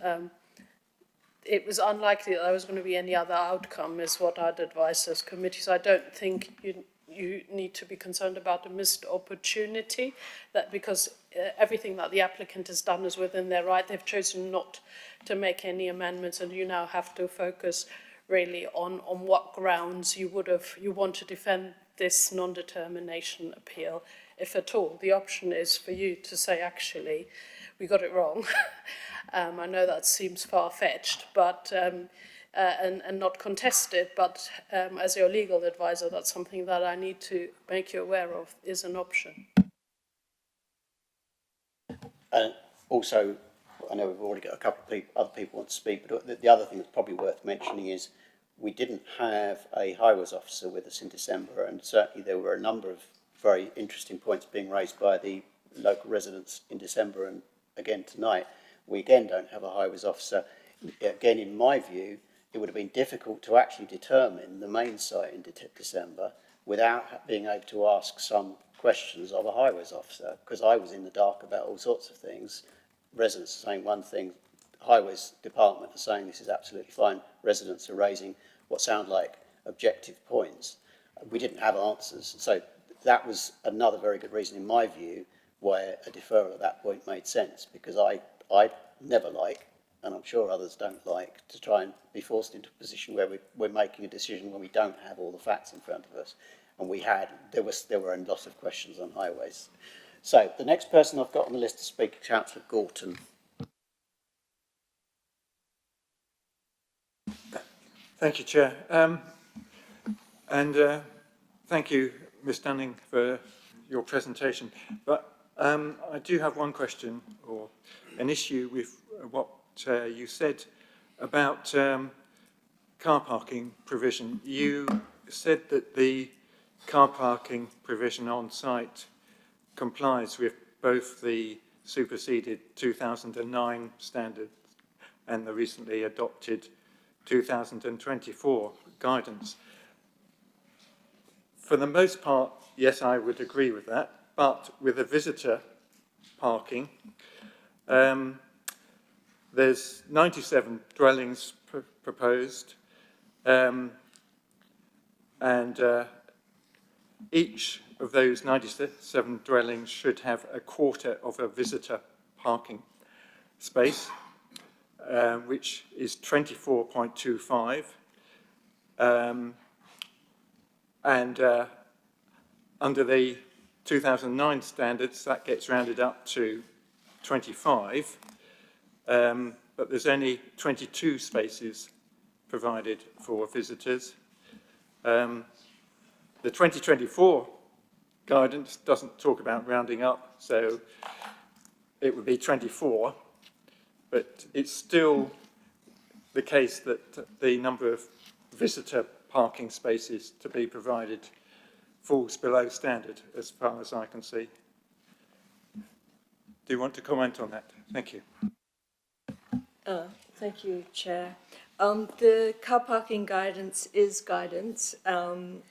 it was unlikely that there was going to be any other outcome, is what I'd advise as committee. So I don't think you need to be concerned about a missed opportunity, that because everything that the applicant has done is within their right. They've chosen not to make any amendments, and you now have to focus really on what grounds you want to defend this non-determination appeal, if at all. The option is for you to say, actually, we got it wrong. I know that seems far-fetched, but and not contested, but as your legal advisor, that's something that I need to make you aware of is an option.
Also, I know we've already got a couple of other people want to speak, but the other thing that's probably worth mentioning is we didn't have a highways officer with us in December, and certainly there were a number of very interesting points being raised by the local residents in December, and again tonight. We again don't have a highways officer. Again, in my view, it would have been difficult to actually determine the main site in December without being able to ask some questions of a highways officer, because I was in the dark about all sorts of things. Residents are saying one thing, highways department are saying this is absolutely fine. Residents are raising what sound like objective points. We didn't have answers. So that was another very good reason, in my view, why a deferral at that point made sense, because I never like, and I'm sure others don't like, to try and be forced into a position where we're making a decision when we don't have all the facts in front of us. And there were a lot of questions on highways. So the next person I've got on the list to speak is Councillor Gorton.
Thank you, Chair. Thank you, Ms Dunning, for your presentation. But I do have one question or an issue with what you said about car parking provision. You said that the car parking provision on site complies with both the superseded 2009 standard and the recently adopted 2024 guidance. For the most part, yes, I would agree with that, but with the visitor parking, there's 97 dwellings proposed, and each of those 97 dwellings should have a quarter of a visitor parking space, which is 24.25. Under the 2009 standards, that gets rounded up to 25, but there's only 22 spaces provided for visitors. The 2024 guidance doesn't talk about rounding up, so it would be 24, but it's still the case that the number of visitor parking spaces to be provided falls below standard as far as I can see. Do you want to comment on that? Thank you.
Thank you, Chair. The car parking guidance is guidance, and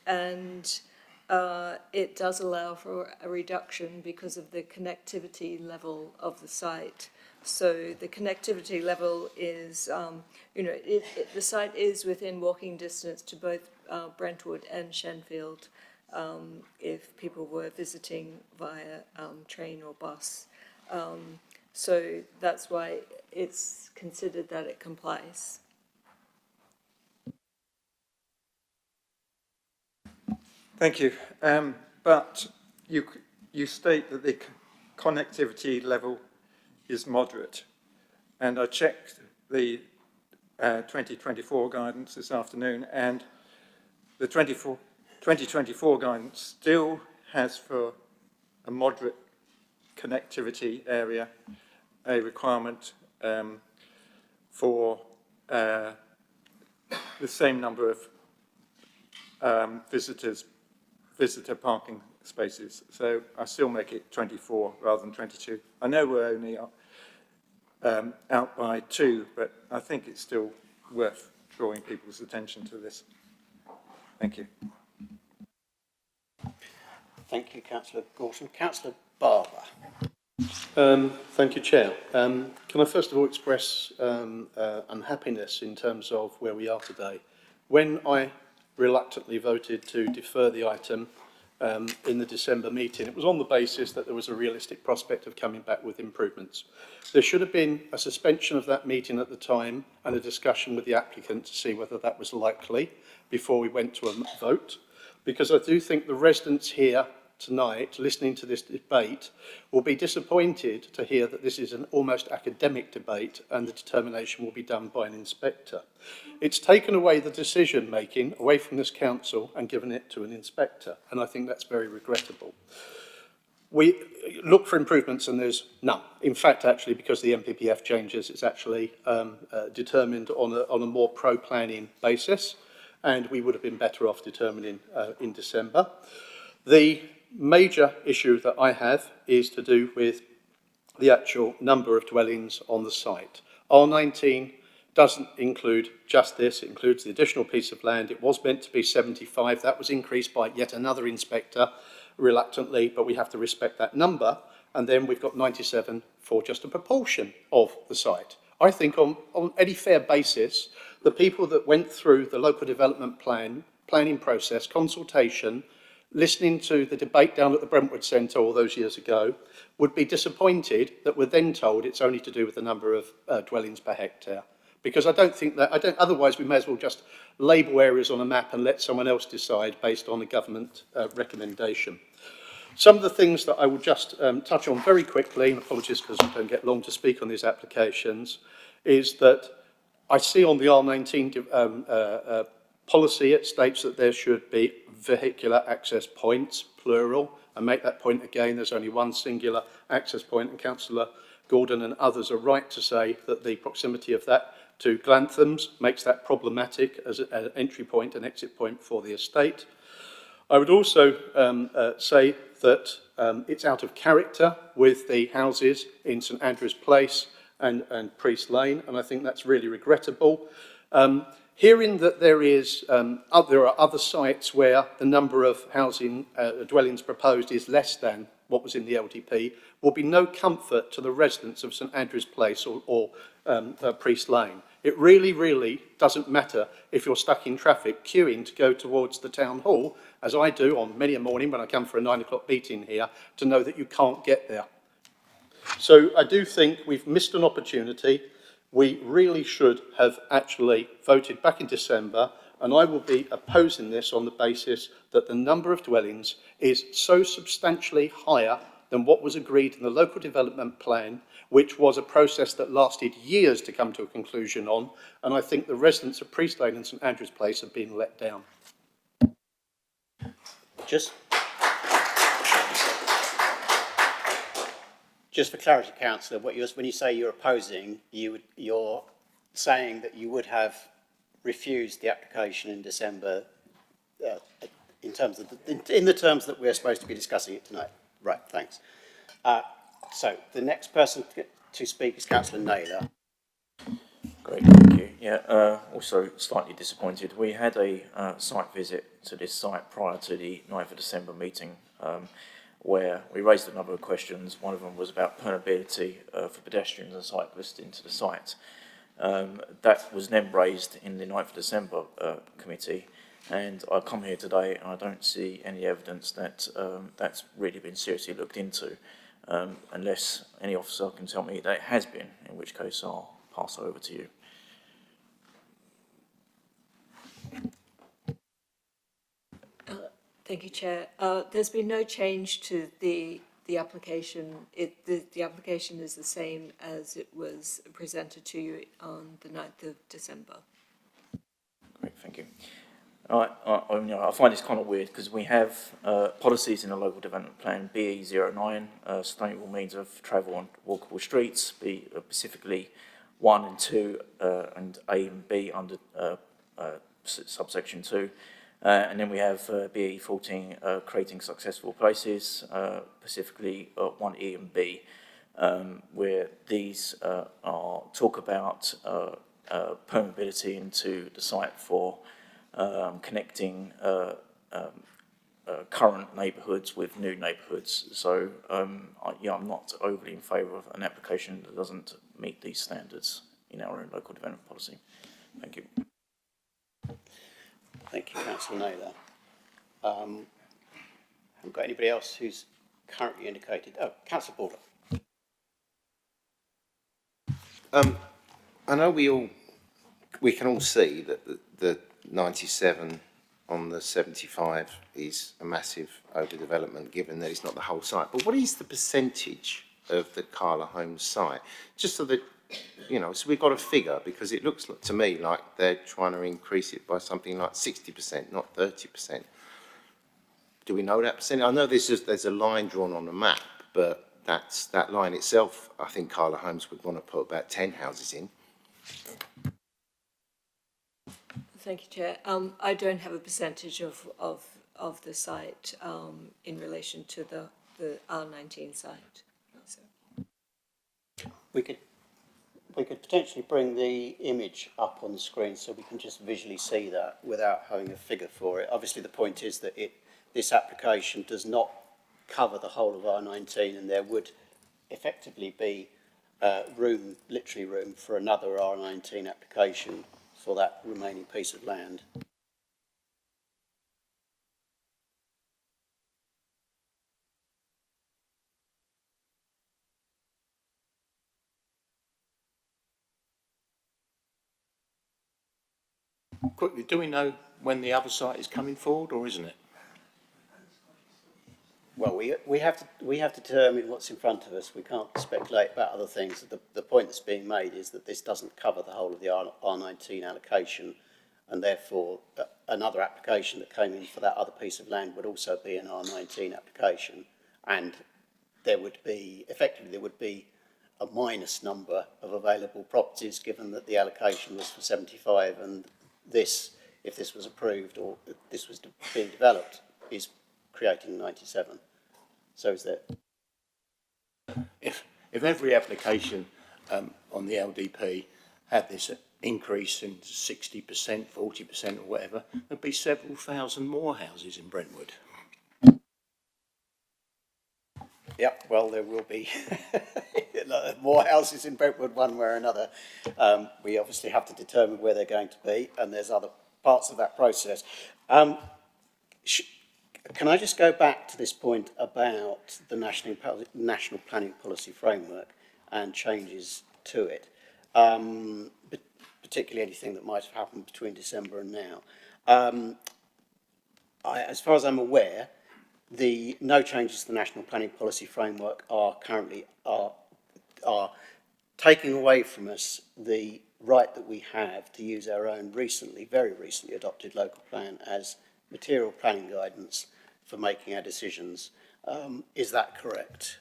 it does allow for a reduction because of the connectivity level of the site. So the connectivity level is, the site is within walking distance to both Brentwood and Shenfield if people were visiting via train or bus. So that's why it's considered that it complies.
Thank you. But you state that the connectivity level is moderate, and I checked the 2024 guidance this afternoon, and the 2024 guidance still has for a moderate connectivity area a requirement for the same number of visitor parking spaces. So I still make it 24 rather than 22. I know we're only out by 2, but I think it's still worth drawing people's attention to this. Thank you.
Thank you, Councillor Gorton. Councillor Barber.
Thank you, Chair. Can I first of all express unhappiness in terms of where we are today? When I reluctantly voted to defer the item in the December meeting, it was on the basis that there was a realistic prospect of coming back with improvements. There should have been a suspension of that meeting at the time and a discussion with the applicant to see whether that was likely before we went to a vote, because I do think the residents here tonight, listening to this debate, will be disappointed to hear that this is an almost academic debate and the determination will be done by an inspector. It's taken away the decision making away from this council and given it to an inspector, and I think that's very regrettable. We look for improvements and there's none. In fact, actually, because the MPPF changes, it's actually determined on a more pro-planning basis, and we would have been better off determining in December. The major issue that I have is to do with the actual number of dwellings on the site. R19 doesn't include just this, it includes the additional piece of land. It was meant to be 75, that was increased by yet another inspector, reluctantly, but we have to respect that number. And then we've got 97 for just a proportion of the site. I think on any fair basis, the people that went through the local development planning process, consultation, listening to the debate down at the Brentwood Centre all those years ago, would be disappointed that we're then told it's only to do with the number of dwellings per hectare. Because otherwise we may as well just label areas on a map and let someone else decide based on a government recommendation. Some of the things that I will just touch on very quickly, and apologies because I don't get long to speak on these applications, is that I see on the R19 policy, it states that there should be vehicular access points, plural. I make that point again, there's only one singular access point, and Councillor Gordon and others are right to say that the proximity of that to Glanthams makes that problematic as an entry point and exit point for the estate. I would also say that it's out of character with the houses in St Andrew's Place and Priest Lane, and I think that's really regrettable. Hearing that there are other sites where the number of housing dwellings proposed is less than what was in the LDP will be no comfort to the residents of St Andrew's Place or Priest Lane. It really, really doesn't matter if you're stuck in traffic queuing to go towards the town hall, as I do on many a morning when I come for a 9 o'clock meeting here, to know that you can't get there. So I do think we've missed an opportunity. We really should have actually voted back in December, and I will be opposing this on the basis that the number of dwellings is so substantially higher than what was agreed in the local development plan, which was a process that lasted years to come to a conclusion on, and I think the residents of Priest Lane and St Andrew's Place have been let down.
Just for clarity, Councillor, when you say you're opposing, you're saying that you would have refused the application in December in the terms that we're supposed to be discussing it tonight. Right, thanks. So the next person to speak is Councillor Naylor.
Great, thank you. Yeah, also slightly disappointed. We had a site visit to this site prior to the 9th of December meeting, where we raised a number of questions. One of them was about permeability for pedestrians and cyclists into the site. That was then raised in the 9th of December committee, and I come here today and I don't see any evidence that that's really been seriously looked into, unless any officer can tell me that it has been, in which case I'll pass over to you.
Thank you, Chair. There's been no change to the application. The application is the same as it was presented to you on the 9th of December.
Great, thank you. I find this kind of weird because we have policies in the local development plan, BE09, sustainable means of travel on walkable streets, specifically 1 and 2 and A and B under subsection 2. And then we have BE14, creating successful places, specifically 1E and B, where these talk about permeability into the site for connecting current neighbourhoods with new neighbourhoods. So, I'm not overly in favour of an application that doesn't meet these standards in our own local development policy. Thank you.
Thank you, Councillor Naylor. Haven't got anybody else who's currently indicated. Oh, Councillor Border.
I know we can all see that the 97 on the 75 is a massive overdevelopment, given that it's not the whole site. But what is the percentage of the Carla Homes site? Just so that, so we've got a figure, because it looks to me like they're trying to increase it by something like 60%, not 30%. Do we know that percentage? I know there's a line drawn on the map, but that line itself, I think Carla Homes would want to put about 10 houses in.
Thank you, Chair. I don't have a percentage of the site in relation to the R19 site. So.
We could potentially bring the image up on the screen so we can just visually see that without having a figure for it. Obviously, the point is that this application does not cover the whole of R19, and there would effectively be literally room for another R19 application for that remaining piece of land.
Quickly, do we know when the other site is coming forward, or isn't it?
Well, we have to determine what's in front of us. We can't speculate about other things. The point that's being made is that this doesn't cover the whole of the R19 allocation, and therefore another application that came in for that other piece of land would also be an R19 application, and there would be a minus number of available properties, given that the allocation was for 75, and this, if this was approved or if this was being developed, is creating 97. So is there...
If every application on the LDP had this increase in 60%, 40% or whatever, there'd be several thousand more houses in Brentwood.
Yep, well, there will be more houses in Brentwood one way or another. We obviously have to determine where they're going to be, and there's other parts of that process. Can I just go back to this point about the National Planning Policy Framework and changes to it, particularly anything that might have happened between December and now? As far as I'm aware, no changes to the National Planning Policy Framework are currently taking away from us the right that we have to use our own very recently adopted local plan as material planning guidance for making our decisions. Is that correct?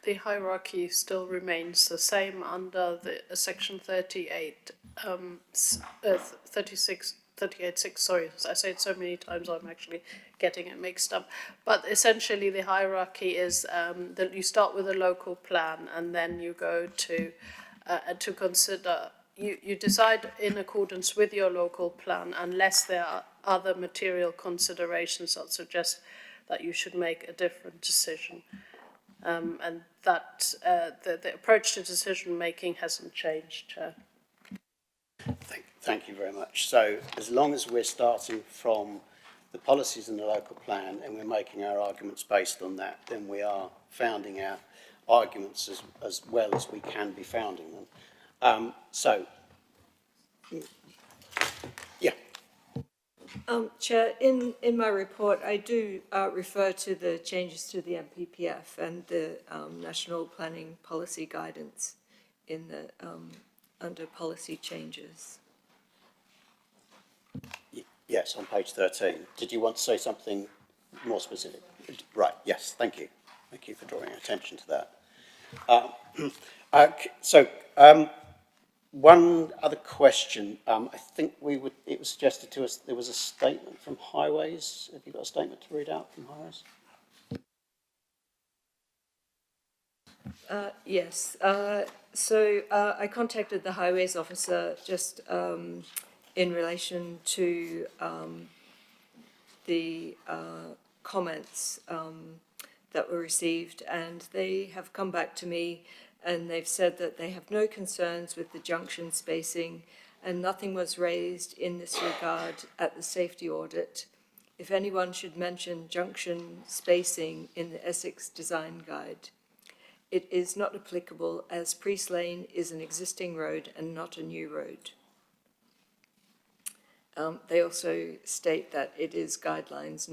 The hierarchy still remains the same under the section 38, 38.6, sorry, I say it so many times I'm actually getting it mixed up. But essentially the hierarchy is that you start with a local plan and then you go to consider, you decide in accordance with your local plan unless there are other material considerations that suggest that you should make a different decision. And that the approach to decision making hasn't changed, Chair.
Thank you very much. So as long as we're starting from the policies in the local plan and we're making our arguments based on that, then we are founding our arguments as well as we can be founding them. Yeah.
Chair, in my report, I do refer to the changes to the MPPF and the National Planning Policy Guidance in the under policy changes.
Yes, on page 13. Did you want to say something more specific? Right, yes, thank you. Thank you for drawing attention to that. One other question. I think it was suggested to us there was a statement from Highways. Have you got a statement to read out from Highways?
Yes. So I contacted the Highways officer just in relation to the comments that were received, and they have come back to me and they've said that they have no concerns with the junction spacing and nothing was raised in this regard at the safety audit. If anyone should mention junction spacing in the Essex Design Guide, it is not applicable as Priest Lane is an existing road and not a new road. They also state that it is guidelines,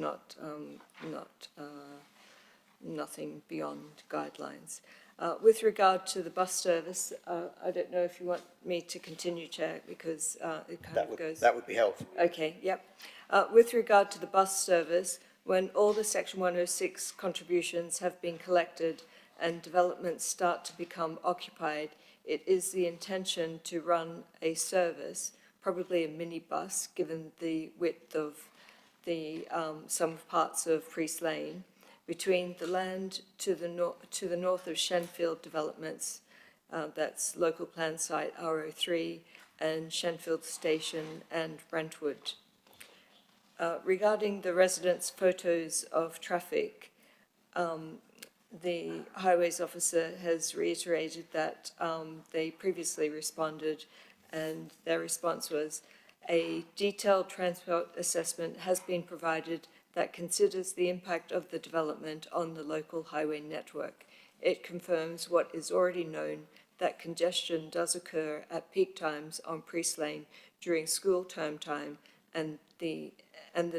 nothing beyond guidelines. With regard to the bus service, I don't know if you want me to continue, Chair, because it kind of goes...
That would be helpful.
Okay, yep. With regard to the bus service, when all the Section 106 contributions have been collected and developments start to become occupied, it is the intention to run a service, probably a minibus, given the width of the some parts of Priest Lane, between the land to the north of Shenfield developments, that's local plan site R03, and Shenfield Station and Brentwood. Regarding the residents' photos of traffic, the Highways officer has reiterated that they previously responded, and their response was, a detailed transport assessment has been provided that considers the impact of the development on the local highway network. It confirms what is already known, that congestion does occur at peak times on Priest Lane during school term time, and the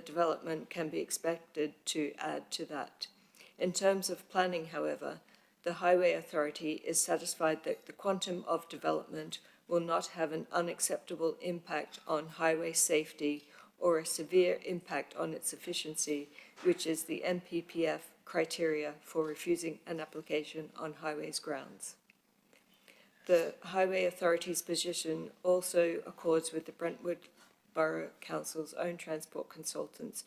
development can be expected to add to that. In terms of planning, however, the Highway Authority is satisfied that the quantum of development will not have an unacceptable impact on highway safety or a severe impact on its efficiency, which is the NPPF criteria for refusing an application on highways grounds. The Highway Authority's position also accords with the Brentwood Borough Council's own transport consultants,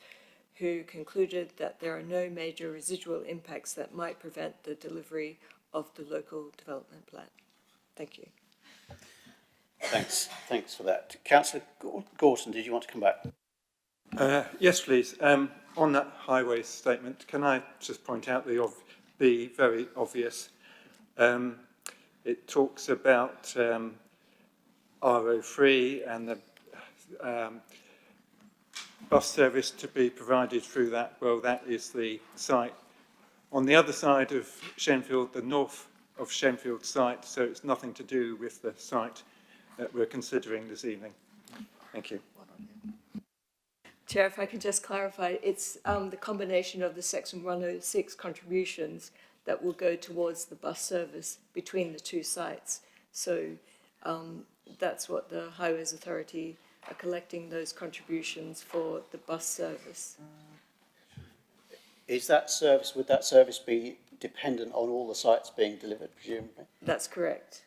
who concluded that there are no major residual impacts that might prevent the delivery of the local development plan. Thank you.
Thanks for that. Councillor Gorton, did you want to come back?
Yes, please. On that highway statement, can I just point out the very obvious? It talks about RO3 and the bus service to be provided through that. Well, that is the site on the other side of Shenfield, the north of Shenfield site, so it's nothing to do with the site that we're considering this evening. Thank you.
Chair, if I could just clarify, it's the combination of the Section 106 contributions that will go towards the bus service between the two sites. So that's what the Highways Authority are collecting, those contributions for the bus service.
Is that service, would that service be dependent on all the sites being delivered, presumably?
That's correct.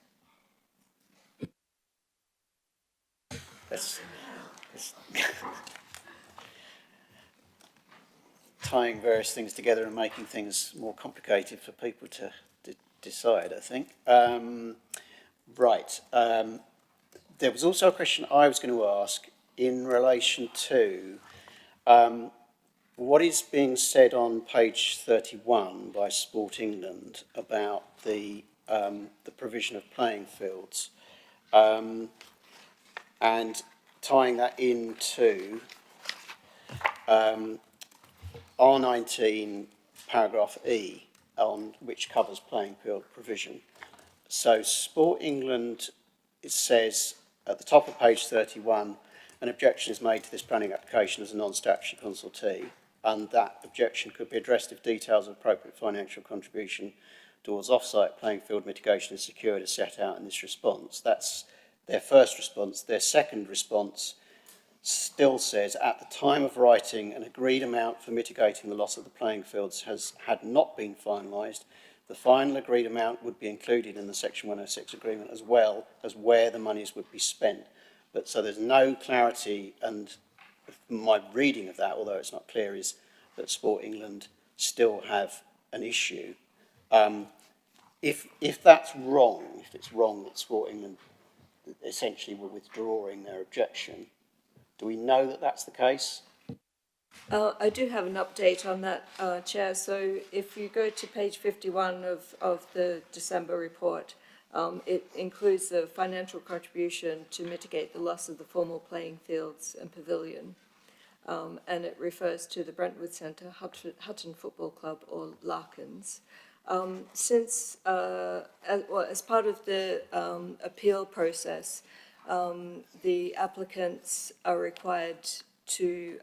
That's tying various things together and making things more complicated for people to decide, I think. Right. There was also a question I was going to ask in relation to what is being said on page 31 by Sport England about the provision of playing fields, and tying that into R19 paragraph E, on which covers playing field provision. So Sport England, it says at the top of page 31, an objection is made to this planning application as a non-statutory consultee, and that objection could be addressed if details of appropriate financial contribution towards off-site playing field mitigation is secured as set out in this response. That's their first response. Their second response still says, at the time of writing, an agreed amount for mitigating the loss of the playing fields had not been finalised. The final agreed amount would be included in the Section 106 agreement, as well as where the monies would be spent. But so there's no clarity, and my reading of that, although it's not clear, is that Sport England still have an issue. If that's wrong, if it's wrong that Sport England essentially were withdrawing their objection, do we know that that's the case?
I do have an update on that, Chair. So if you go to page 51 of the December report, it includes the financial contribution to mitigate the loss of the formal playing fields and pavilion. And it refers to the Brentwood Centre, Hutton Football Club, or Larkins. As part of the appeal process, the applicants are required to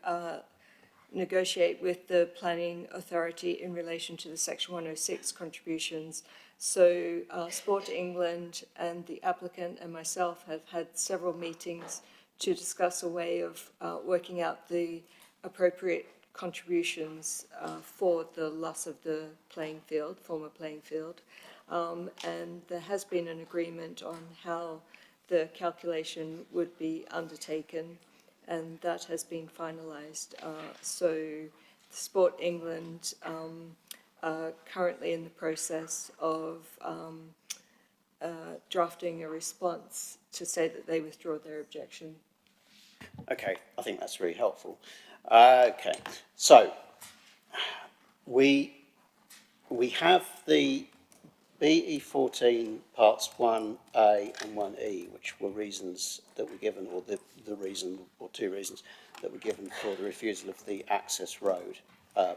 negotiate with the planning authority in relation to the Section 106 contributions. So Sport England and the applicant and myself have had several meetings to discuss a way of working out the appropriate contributions for the loss of the playing field, former playing field. And there has been an agreement on how the calculation would be undertaken, and that has been finalised. So Sport England are currently in the process of drafting a response to say that they withdraw their objection.
Okay, I think that's really helpful. Okay, so we have the BE14 parts 1A and 1E, which were reasons that were given, or the reason, or two reasons that were given for the refusal of the access road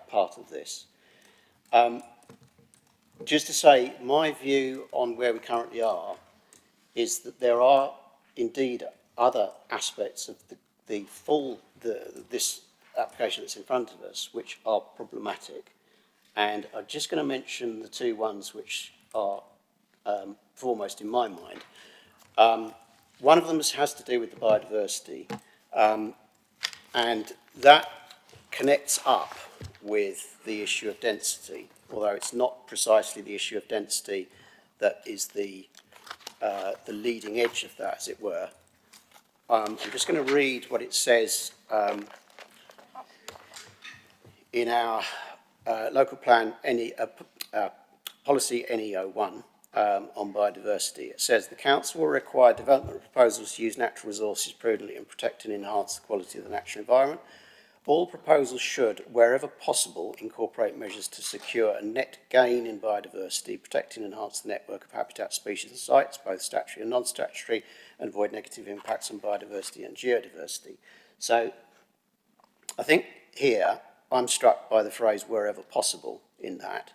part of this. Just to say, my view on where we currently are is that there are indeed other aspects of this application that's in front of us which are problematic. And I'm just going to mention the two ones which are foremost in my mind. One of them has to do with the biodiversity, and that connects up with the issue of density, although it's not precisely the issue of density that is the leading edge of that, as it were. I'm just going to read what it says in our local plan, policy NE01 on biodiversity. It says the council will require development proposals to use natural resources prudently and protect and enhance the quality of the natural environment. All proposals should, wherever possible, incorporate measures to secure a net gain in biodiversity, protect and enhance the network of habitat, species and sites, both statutory and non-statutory, and avoid negative impacts on biodiversity and geodiversity. So I think here I'm struck by the phrase wherever possible in that.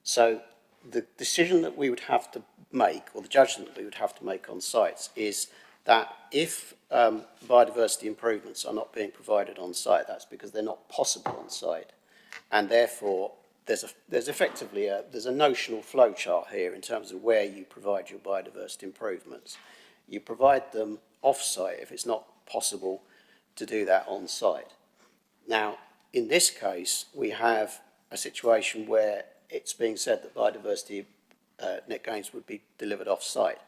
So the decision that we would have to make, or the judgment that we would have to make on sites, is that if biodiversity improvements are not being provided on site, that's because they're not possible on site. And therefore, there's effectively a notional flow chart here in terms of where you provide your biodiversity improvements. You provide them off-site if it's not possible to do that on site. Now, in this case, we have a situation where it's being said that biodiversity net gains would be delivered off-site.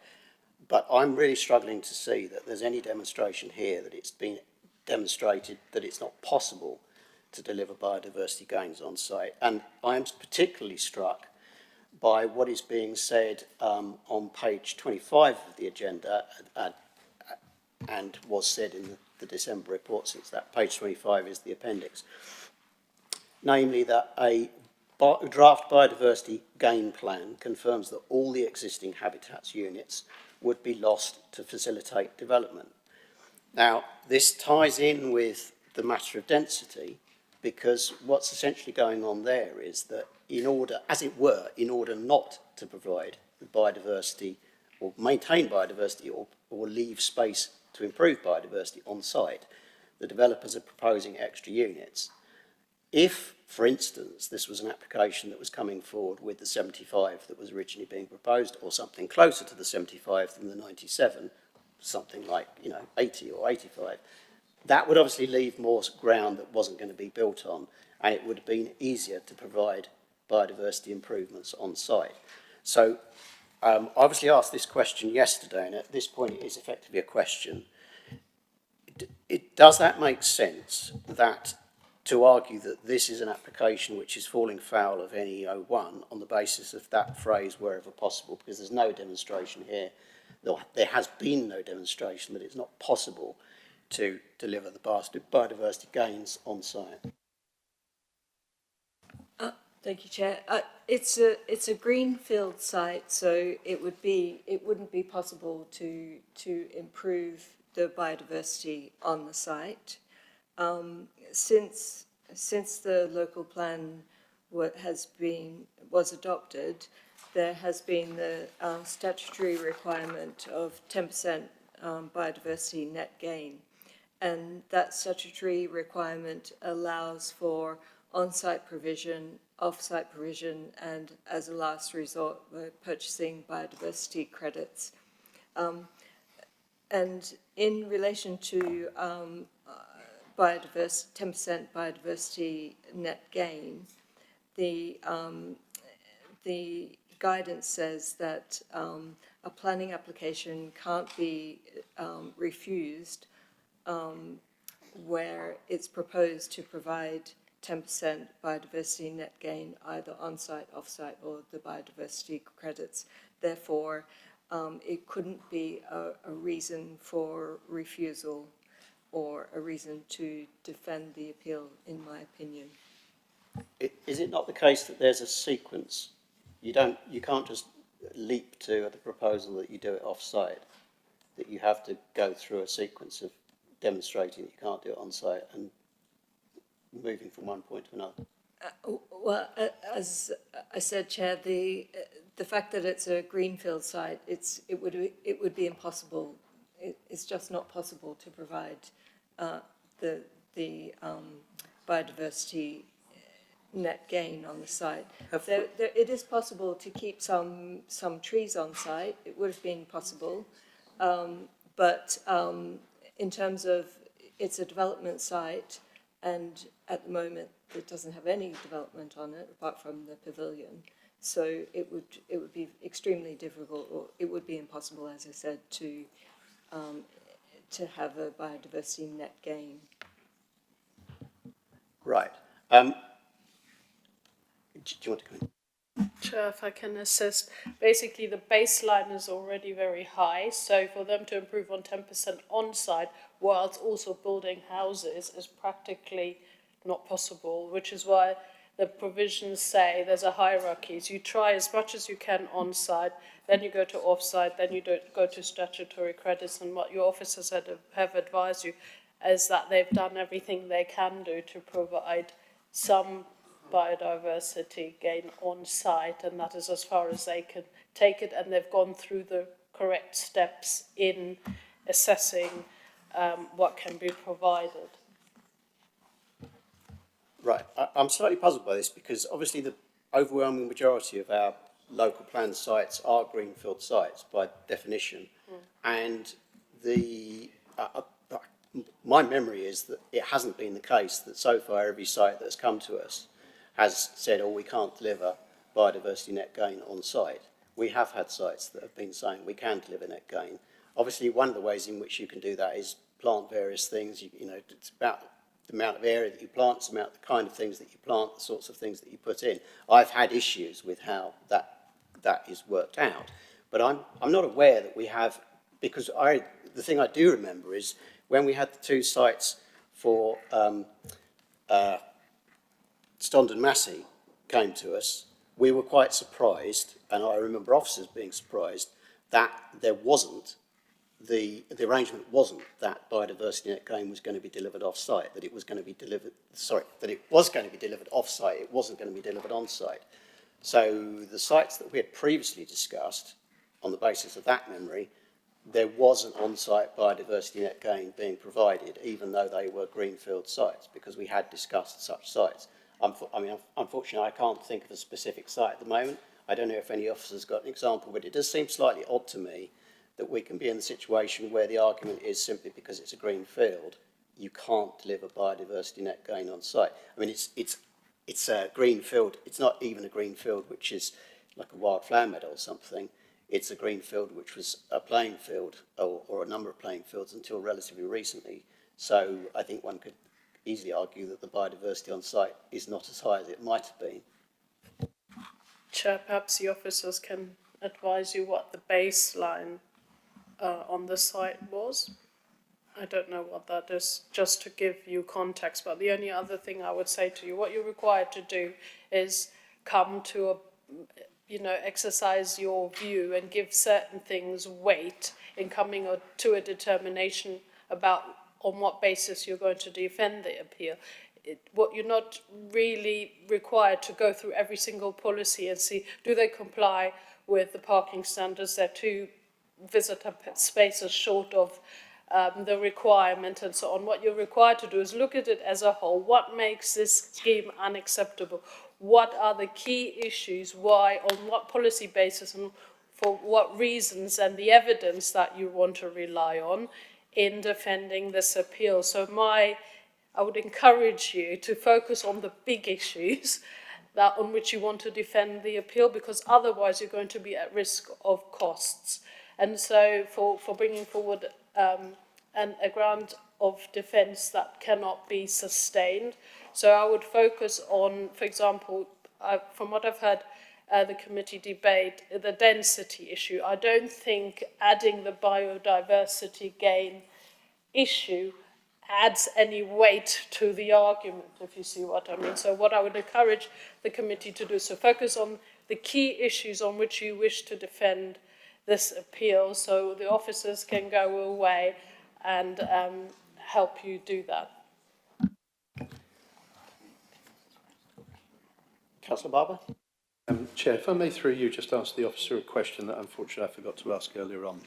But I'm really struggling to see that there's any demonstration here that it's been demonstrated that it's not possible to deliver biodiversity gains on site. And I am particularly struck by what is being said on page 25 of the agenda and was said in the December report, since that page 25 is the appendix. Namely that a draft biodiversity gain plan confirms that all the existing habitats units would be lost to facilitate development. Now, this ties in with the matter of density, because what's essentially going on there is that in order not to provide the biodiversity or maintain biodiversity or leave space to improve biodiversity on site, the developers are proposing extra units. If, for instance, this was an application that was coming forward with the 75 that was originally being proposed, or something closer to the 75 than the 97, something like 80 or 85, that would obviously leave more ground that wasn't going to be built on, and it would have been easier to provide biodiversity improvements on site. So I obviously asked this question yesterday, and at this point it is effectively a question. Does that make sense, that to argue that this is an application which is falling foul of NE01 on the basis of that phrase wherever possible, because there's no demonstration here, there has been no demonstration that it's not possible to deliver the biodiversity gains on site?
Thank you, Chair. It's a greenfield site, so it wouldn't be possible to improve the biodiversity on the site. Since the local plan was adopted, there has been the statutory requirement of 10% biodiversity net gain, and that statutory requirement allows for on-site provision, off-site provision, and as a last resort, we're purchasing biodiversity credits. And in relation to 10% biodiversity net gain, the guidance says that a planning application can't be refused where it's proposed to provide 10% biodiversity net gain, either on-site, off-site, or the biodiversity credits. Therefore, it couldn't be a reason for refusal or a reason to defend the appeal, in my opinion.
Is it not the case that there's a sequence? You can't just leap to the proposal that you do it off-site, that you have to go through a sequence of demonstrating that you can't do it on-site and moving from one point to another?
Well, as I said, Chair, the the fact that it's a greenfield site, it would be impossible. It's just not possible to provide the biodiversity net gain on the site. It is possible to keep some trees on site. It would have been possible, but in terms of it's a development site, and at the moment it doesn't have any development on it apart from the pavilion. So it would be extremely difficult, or it would be impossible, as I said, to have a biodiversity net gain.
Right. Do you want to come in?
Chair, if I can assist, basically the baseline is already very high, so for them to improve on 10% on-site whilst also building houses is practically not possible, which is why the provisions say there's a hierarchy. So you try as much as you can on-site, then you go to off-site, then you go to statutory credits, and what your officers have advised you is that they've done everything they can do to provide some biodiversity gain on site, and that is as far as they can take it, and they've gone through the correct steps in assessing what can be provided.
Right. I'm slightly puzzled by this because obviously the overwhelming majority of our local plan sites are greenfield sites by definition, and my memory is that it hasn't been the case that so far every site that's come to us has said, oh, we can't deliver biodiversity net gain on site. We have had sites that have been saying we can deliver net gain. Obviously, one of the ways in which you can do that is plant various things. You know, it's about the amount of area that you plant, it's about the kind of things that you plant, the sorts of things that you put in. I've had issues with how that is worked out, but I'm not aware that we have, because the thing I do remember is when we had the two sites for Stond and Massey came to us, we were quite surprised, and I remember officers being surprised, that there wasn't, the arrangement wasn't that biodiversity net gain was going to be delivered off-site, that it was going to be delivered, that it was going to be delivered off-site, it wasn't going to be delivered on-site. So the sites that we had previously discussed, on the basis of that memory, there was an on-site biodiversity net gain being provided, even though they were greenfield sites, because we had discussed such sites. Unfortunately, I can't think of a specific site at the moment. I don't know if any officer's got an example, but it does seem slightly odd to me that we can be in the situation where the argument is simply because it's a green field, you can't deliver biodiversity net gain on site. I mean, it's a green field. It's not even a green field which is like a wildflower meadow or something. It's a green field which was a playing field or a number of playing fields until relatively recently. So I think one could easily argue that the biodiversity on site is not as high as it might have been.
Chair, perhaps the officers can advise you what the baseline on the site was. I don't know what that is, just to give you context, but the only other thing I would say to you, what you're required to do is come to a, exercise your view and give certain things weight in coming to a determination about on what basis you're going to defend the appeal. What you're not really required to go through every single policy and see, do they comply with the parking standards? They're 2 visitor spaces short of the requirement and so on. What you're required to do is look at it as a whole. What makes this scheme unacceptable? What are the key issues? Why, on what policy basis and for what reasons, and the evidence that you want to rely on in defending this appeal. So I would encourage you to focus on the big issues on which you want to defend the appeal, because otherwise you're going to be at risk of costs. And so for bringing forward a ground of defence that cannot be sustained. So I would focus on, for example, from what I've heard the committee debate, the density issue. I don't think adding the biodiversity gain issue adds any weight to the argument, if you see what I mean. So what I would encourage the committee to do is to focus on the key issues on which you wish to defend this appeal, so the officers can go away and help you do that.
Councillor Barber?
Chair, if I may through you just ask the officer a question that unfortunately I forgot to ask earlier on.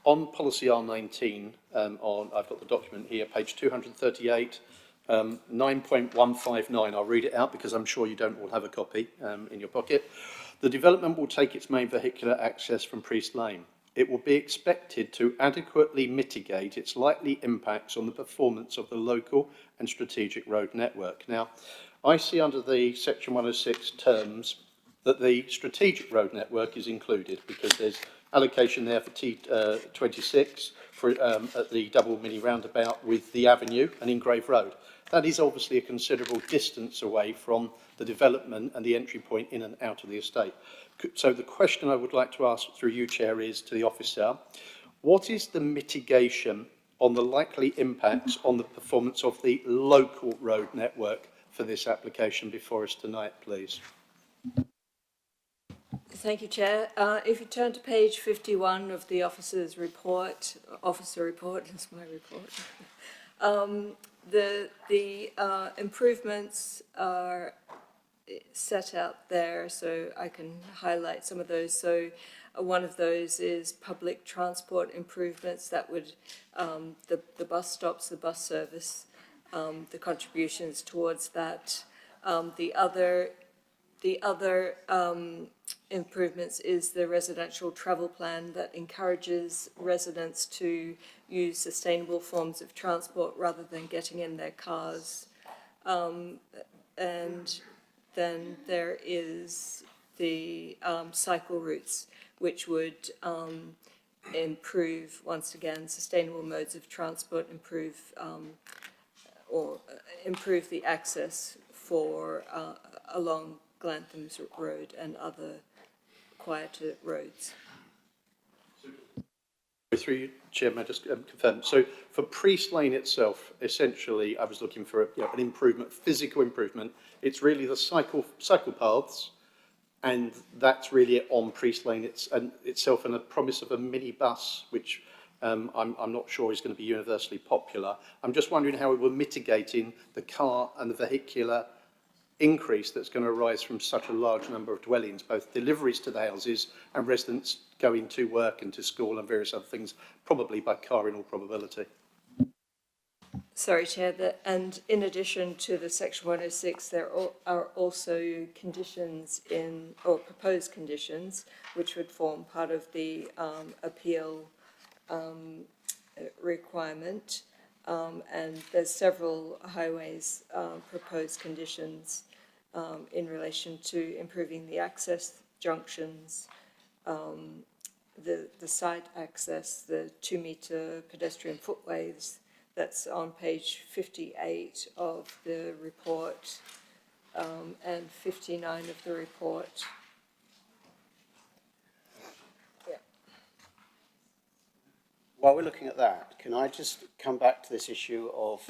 On policy R19, I've got the document here, page 238, 9.159, I'll read it out because I'm sure you don't all have a copy in your pocket. The development will take its main vehicular access from Priest Lane. It will be expected to adequately mitigate its likely impacts on the performance of the local and strategic road network. Now, I see under the Section 106 terms that the strategic road network is included because there's allocation there for T26 for, at the double mini roundabout with the avenue and Ingrave Road. That is obviously a considerable distance away from the development and the entry point in and out of the estate. So the question I would like to ask through you, Chair, is to the officer, what is the mitigation on the likely impacts on the performance of the local road network for this application before us tonight, please?
Thank you, Chair. If you turn to page 51 of the officer report, that's my report. The improvements are set out there, so I can highlight some of those. So one of those is public transport improvements. That would the bus stops, the bus service, the contributions towards that. The other improvements is the residential travel plan that encourages residents to use sustainable forms of transport rather than getting in their cars. And then there is the cycle routes, which would improve, once again, sustainable modes of transport, improve the access for along Glanthams Road and other quieter roads.
Through you, Chairman, I just confirm. So for Priest Lane itself, essentially, I was looking for an improvement, physical improvement. It's really the cycle paths, and that's really on Priest Lane itself, and a promise of a minibus, which I'm not sure is going to be universally popular. I'm just wondering how we're mitigating the car and the vehicular increase that's going to arise from such a large number of dwellings, both deliveries to the houses and residents going to work and to school and various other things, probably by car in all probability.
Sorry, Chair, and in addition to the Section 106, there are also conditions or proposed conditions, which would form part of the appeal requirement. And there's several highways proposed conditions in relation to improving the access junctions, the site access, the 2-metre pedestrian footways. That's on page 58 of the report and 59 of the report.
While we're looking at that, can I just come back to this issue of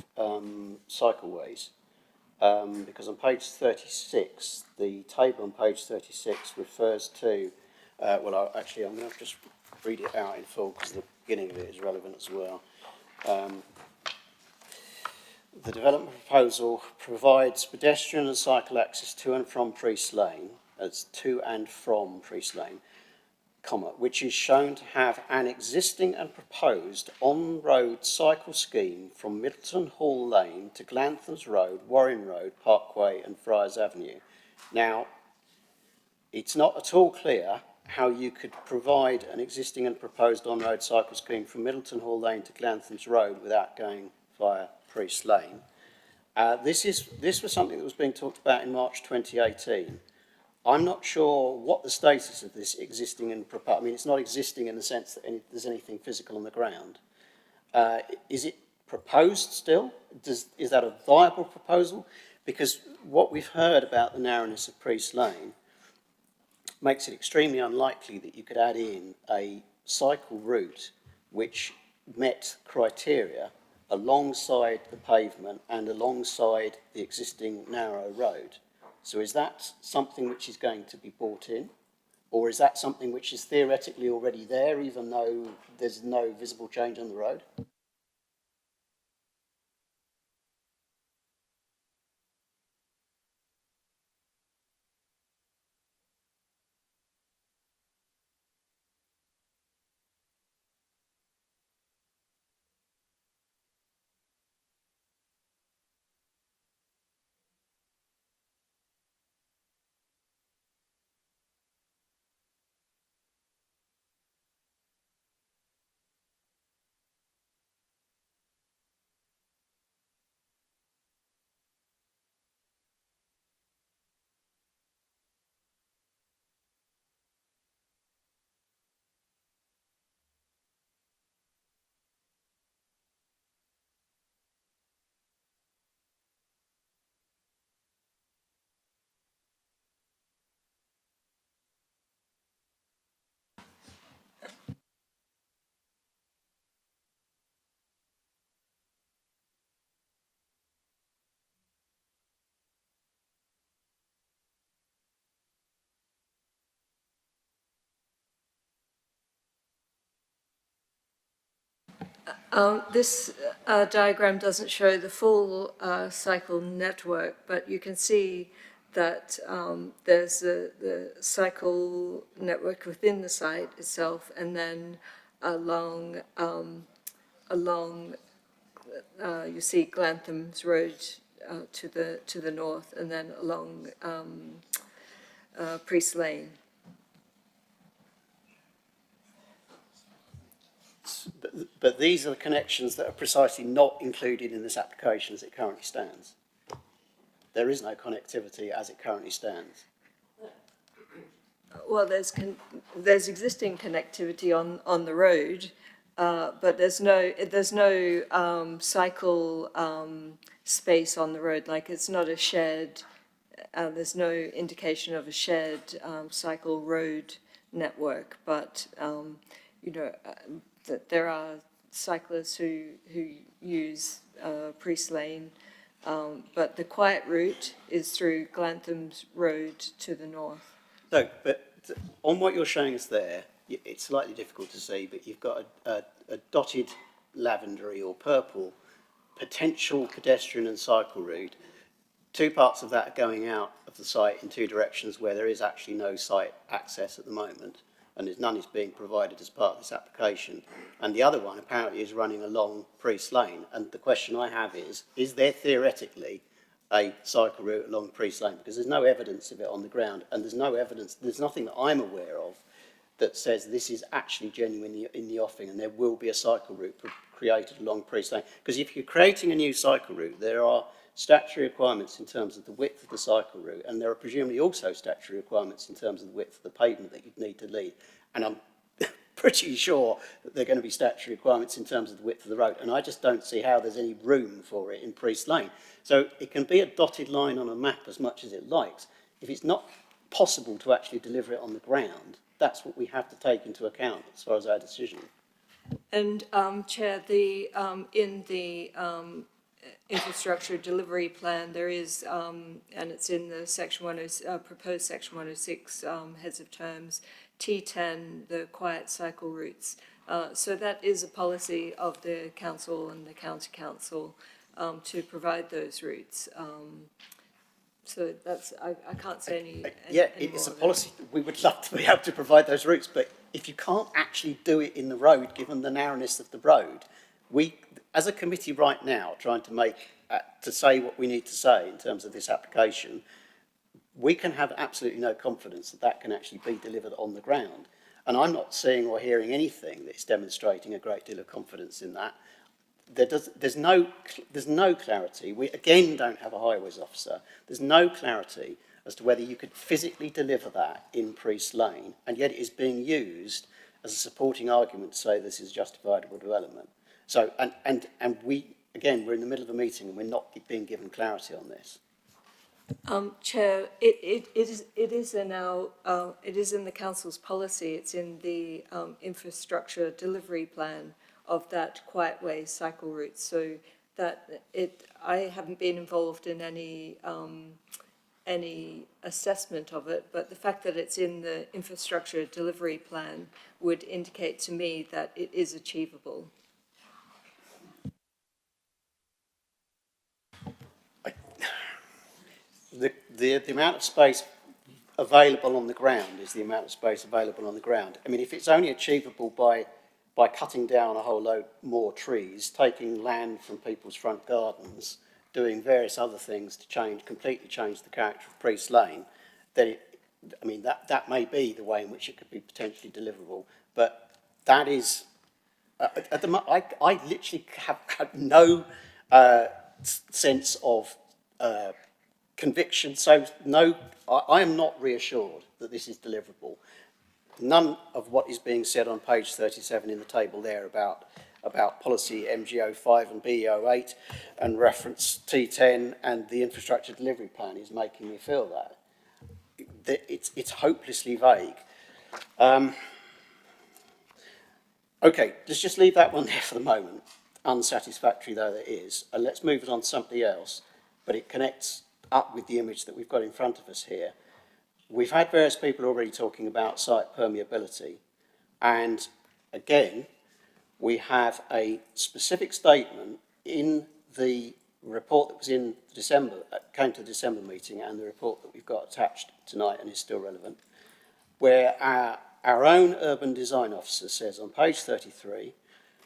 cycleways? Because on page 36, the table on page 36 refers to, I'm going to just read it out in full because the beginning of it is relevant as well. The development proposal provides pedestrian and cycle access to and from Priest Lane, that's to and from Priest Lane, which is shown to have an existing and proposed on-road cycle scheme from Middleton Hall Lane to Glanthams Road, Warren Road, Parkway and Friars Avenue. Now, it's not at all clear how you could provide an existing and proposed on-road cycle scheme from Middleton Hall Lane to Glanthams Road without going via Priest Lane. This was something that was being talked about in March 2018. I'm not sure what the status of this existing and proposed. I mean, it's not existing in the sense that there's anything physical on the ground. Is it proposed still? Is that a viable proposal? Because what we've heard about the narrowness of Priest Lane makes it extremely unlikely that you could add in a cycle route which met criteria alongside the pavement and alongside the existing narrow road. So is that something which is going to be brought in? Or is that something which is theoretically already there, even though there's no visible change on the road?
This diagram doesn't show the full cycle network, but you can see that there's the cycle network within the site itself, and then along you see Glantham's Road to the north, and then along Priest Lane.
But these are the connections that are precisely not included in this application as it currently stands. There is no connectivity as it currently stands.
Well, there's existing connectivity on the road, but there's no cycle space on the road. Like, it's not a shared. There's no indication of a shared cycle road network, but you know that there are cyclists who use Priest Lane, but the quiet route is through Glantham's Road to the north.
No, but on what you're showing us there, it's slightly difficult to see, but you've got a dotted lavendery or purple potential pedestrian and cycle route. Two parts of that are going out of the site in two directions where there is actually no site access at the moment, and none is being provided as part of this application. And the other one apparently is running along Priest Lane. And the question I have is there theoretically a cycle route along Priest Lane? Because there's no evidence of it on the ground, and there's nothing that I'm aware of that says this is actually genuinely in the offing and there will be a cycle route created along Priest Lane. Because if you're creating a new cycle route, there are statutory requirements in terms of the width of the cycle route, and there are presumably also statutory requirements in terms of the width of the pavement that you'd need to lead. And I'm pretty sure that there are going to be statutory requirements in terms of the width of the road, and I just don't see how there's any room for it in Priest Lane. So it can be a dotted line on a map as much as it likes. If it's not possible to actually deliver it on the ground, that's what we have to take into account as far as our decision.
And Chair, in the infrastructure delivery plan, there is, and it's in the proposed section 106 heads of terms, T10, the quiet cycle routes. So that is a policy of the council and the county council to provide those routes. So that's, I can't say any
Yeah,
any
it's a
more
policy. We would love to be able to provide those routes, but if you can't actually do it in the road, given the narrowness of the road, we, as a committee right now, trying to say what we need to say in terms of this application, we can have absolutely no confidence that that can actually be delivered on the ground. And I'm not seeing or hearing anything that's demonstrating a great deal of confidence in that. There's no clarity. We again don't have a highways officer. There's no clarity as to whether you could physically deliver that in Priest Lane, and yet it is being used as a supporting argument to say this is justifiable development. So, and we, again, we're in the middle of a meeting and we're not being given clarity on this.
Chair, it is in the council's policy. It's in the infrastructure delivery plan of that quiet way cycle route. So that I haven't been involved in any assessment of it, but the fact that it's in the infrastructure delivery plan would indicate to me that it is achievable.
The amount of space available on the ground is the amount of space available on the ground. I mean, if it's only achievable by cutting down a whole load more trees, taking land from people's front gardens, doing various other things to completely change the character of Priest Lane, then that may be the way in which it could be potentially deliverable. But that is, I literally have had no sense of conviction. So no, I am not reassured that this is deliverable. None of what is being said on page 37 in the table there about policy MGO 5 and BEO 8 and reference T10 and the infrastructure delivery plan is making me feel that it's hopelessly vague. Okay, let's just leave that one there for the moment, unsatisfactory though it is, and let's move it on to something else, but it connects up with the image that we've got in front of us here. We've had various people already talking about site permeability, and again, we have a specific statement in the report that was in December, came to the December meeting, and the report that we've got attached tonight and is still relevant, where our own urban design officer says on page 33,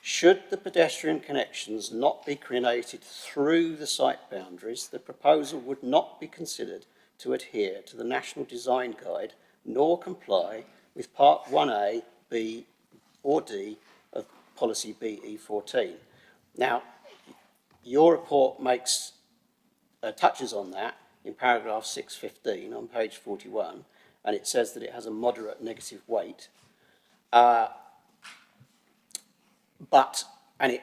should the pedestrian connections not be created through the site boundaries, the proposal would not be considered to adhere to the National Design Guide nor comply with Part 1A, B or D of Policy BE14. Now, your report makes touches on that in paragraph 615 on page 41, and it says that it has a moderate negative weight. And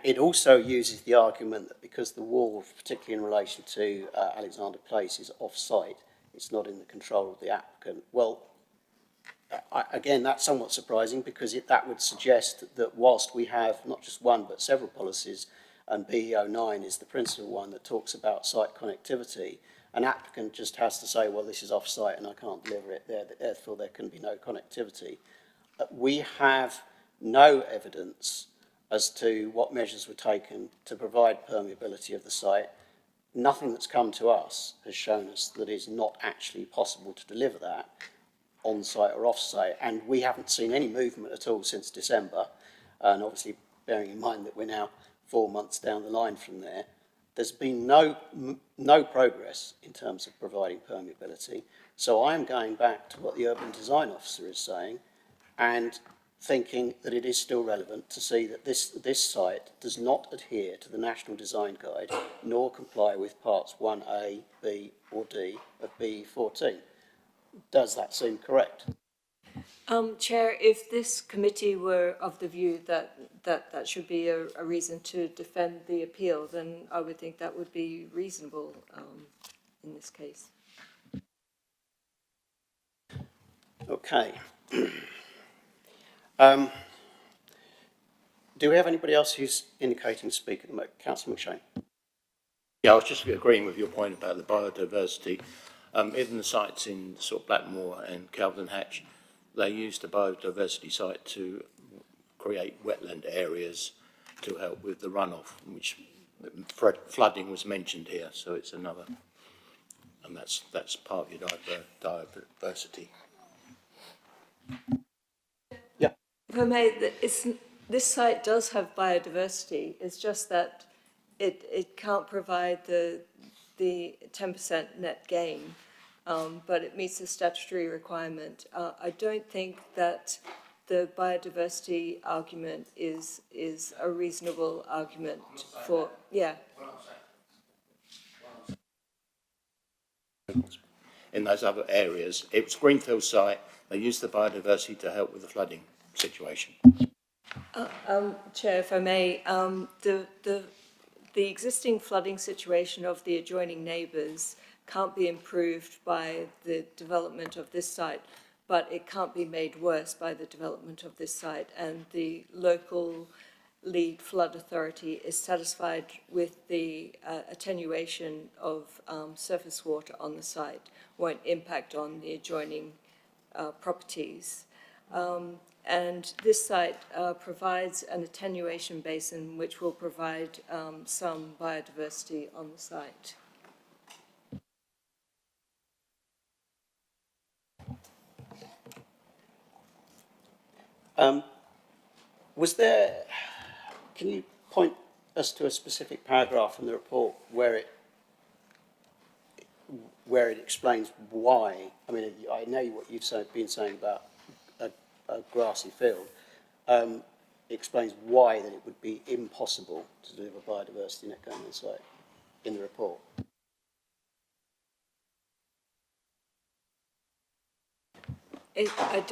it also uses the argument that because the wall, particularly in relation to Alexander Place, is off-site, it's not in the control of the applicant. Well, again, that's somewhat surprising because that would suggest that whilst we have not just one but several policies, and BE09 is the principal one that talks about site connectivity, an applicant just has to say, well, this is off-site and I can't deliver it there, therefore there can be no connectivity. We have no evidence as to what measures were taken to provide permeability of the site. Nothing that's come to us has shown us that it is not actually possible to deliver that on-site or off-site, and we haven't seen any movement at all since December, and obviously bearing in mind that we're now 4 months down the line from there, there's been no progress in terms of providing permeability. So I'm going back to what the urban design officer is saying and thinking that it is still relevant to see that this site does not adhere to the National Design Guide nor comply with parts 1A, B or D of BE14. Does that seem correct?
Chair, if this committee were of the view that should be a reason to defend the appeal, then I would think that would be reasonable in this case.
Okay. Do we have anybody else who's indicating to speak at the moment? Councillor McShane.
Yeah, I was just agreeing with your point about the biodiversity. Even the sites in sort of Blackmore and Calvin Hatch, they used the biodiversity site to create wetland areas to help with the runoff, which flooding was mentioned here, so it's another, and that's part of your diversity.
Yeah.
If I may, this site does have biodiversity. It's just that it can't provide the 10% net gain, but it meets the statutory requirement. I don't think that the biodiversity argument is a reasonable argument for, yeah.
In those other areas, it was Greenfield site. They used the biodiversity to help with the flooding situation.
Chair, if I may, the existing flooding situation of the adjoining neighbours can't be improved by the development of this site, but it can't be made worse by the development of this site, and the local lead flood authority is satisfied with the attenuation of surface water on the site, won't impact on the adjoining properties. And this site provides an attenuation basin which will provide some biodiversity on the site.
Was there, can you point us to a specific paragraph in the report where it explains why? I mean, I know what you've been saying about a grassy field. It explains why that it would be impossible to deliver biodiversity net gain on the site in the report.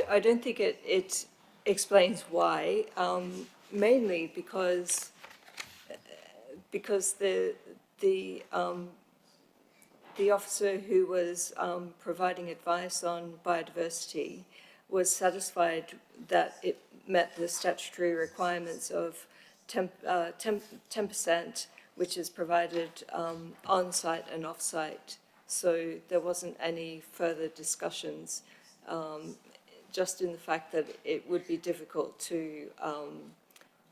I don't think it explains why, mainly because the officer who was providing advice on biodiversity was satisfied that it met the statutory requirements of 10%, which is provided on-site and off-site. So there wasn't any further discussions, just in the fact that it would be difficult to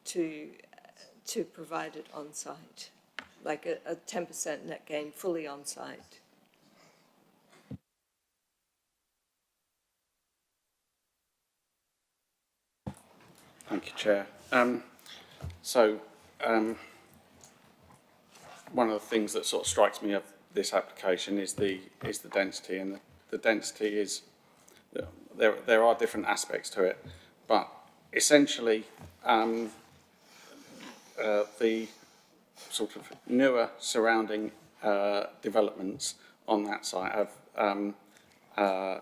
to provide it on site, like a 10% net gain fully on site.
Thank you, Chair. One of the things that sort of strikes me of this application is the density, and the density is there are different aspects to it, but essentially the sort of newer surrounding developments on that site have a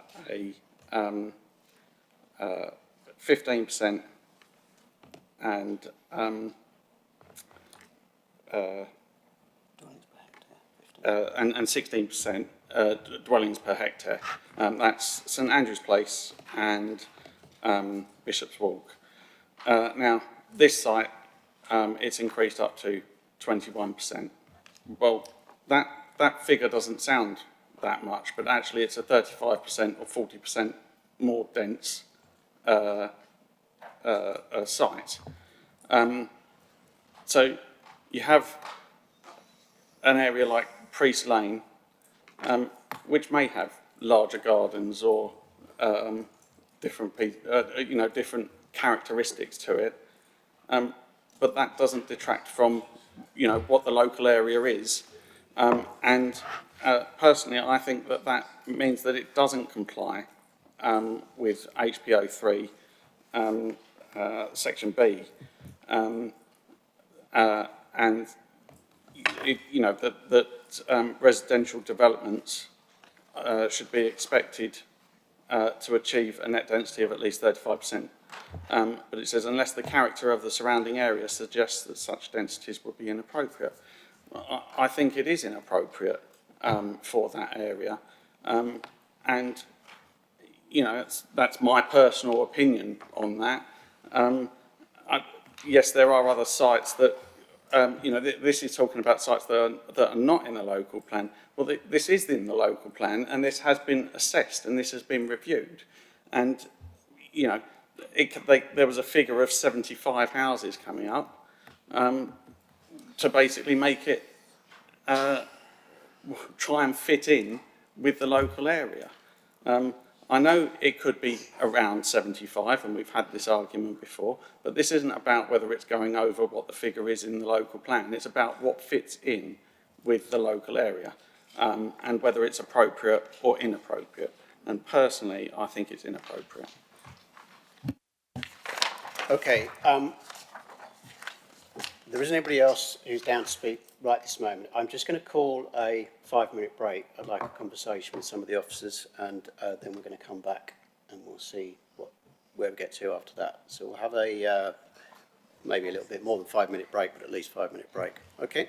15% and 16% dwellings per hectare. That's St Andrew's Place and Bishop's Walk. Now, this site, it's increased up to 21%. Well, that figure doesn't sound that much, but actually it's a 35% or 40% more dense site. So you have an area like Priest Lane, which may have larger gardens or different characteristics to it, but that doesn't detract from what the local area is. Personally, I think that means that it doesn't comply with HPO 3 Section B, and that residential developments should be expected to achieve a net density of at least 35%. But it says, unless the character of the surrounding area suggests that such densities would be inappropriate. I think it is inappropriate for that area. And, that's my personal opinion on that. Yes, there are other sites that, this is talking about sites that are not in the local plan. Well, this is in the local plan, and this has been assessed, and this has been reviewed. And, there was a figure of 75 houses coming up to basically make it try and fit in with the local area. I know it could be around 75, and we've had this argument before, but this isn't about whether it's going over what the figure is in the local plan. It's about what fits in with the local area, and whether it's appropriate or inappropriate. And personally, I think it's inappropriate.
Okay. There isn't anybody else who's down to speak right this moment. I'm just going to call a 5-minute break. I'd like a conversation with some of the officers, and then we're going to come back and we'll see where we get to after that. So we'll have a maybe a little bit more than 5-minute break, but at least 5-minute break. Okay.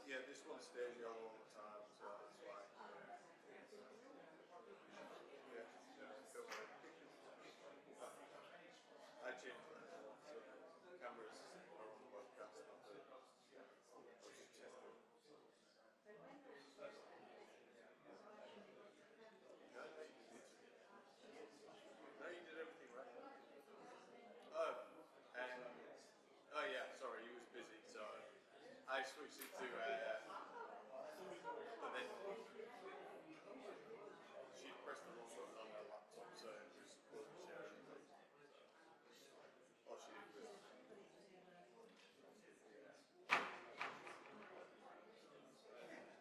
Yeah, this one stays here all the time, so that's why. Yeah, I changed my phone, so. switched it to, but then she pressed the wrong button on her laptop, so it wasn't sharing. Or she did.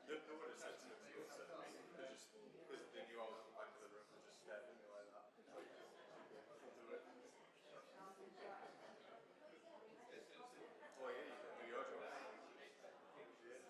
They would have said to me, because they knew I was at the back of the room, they just stared at me like that. Do it. Oh yeah, you can do your job. Yeah.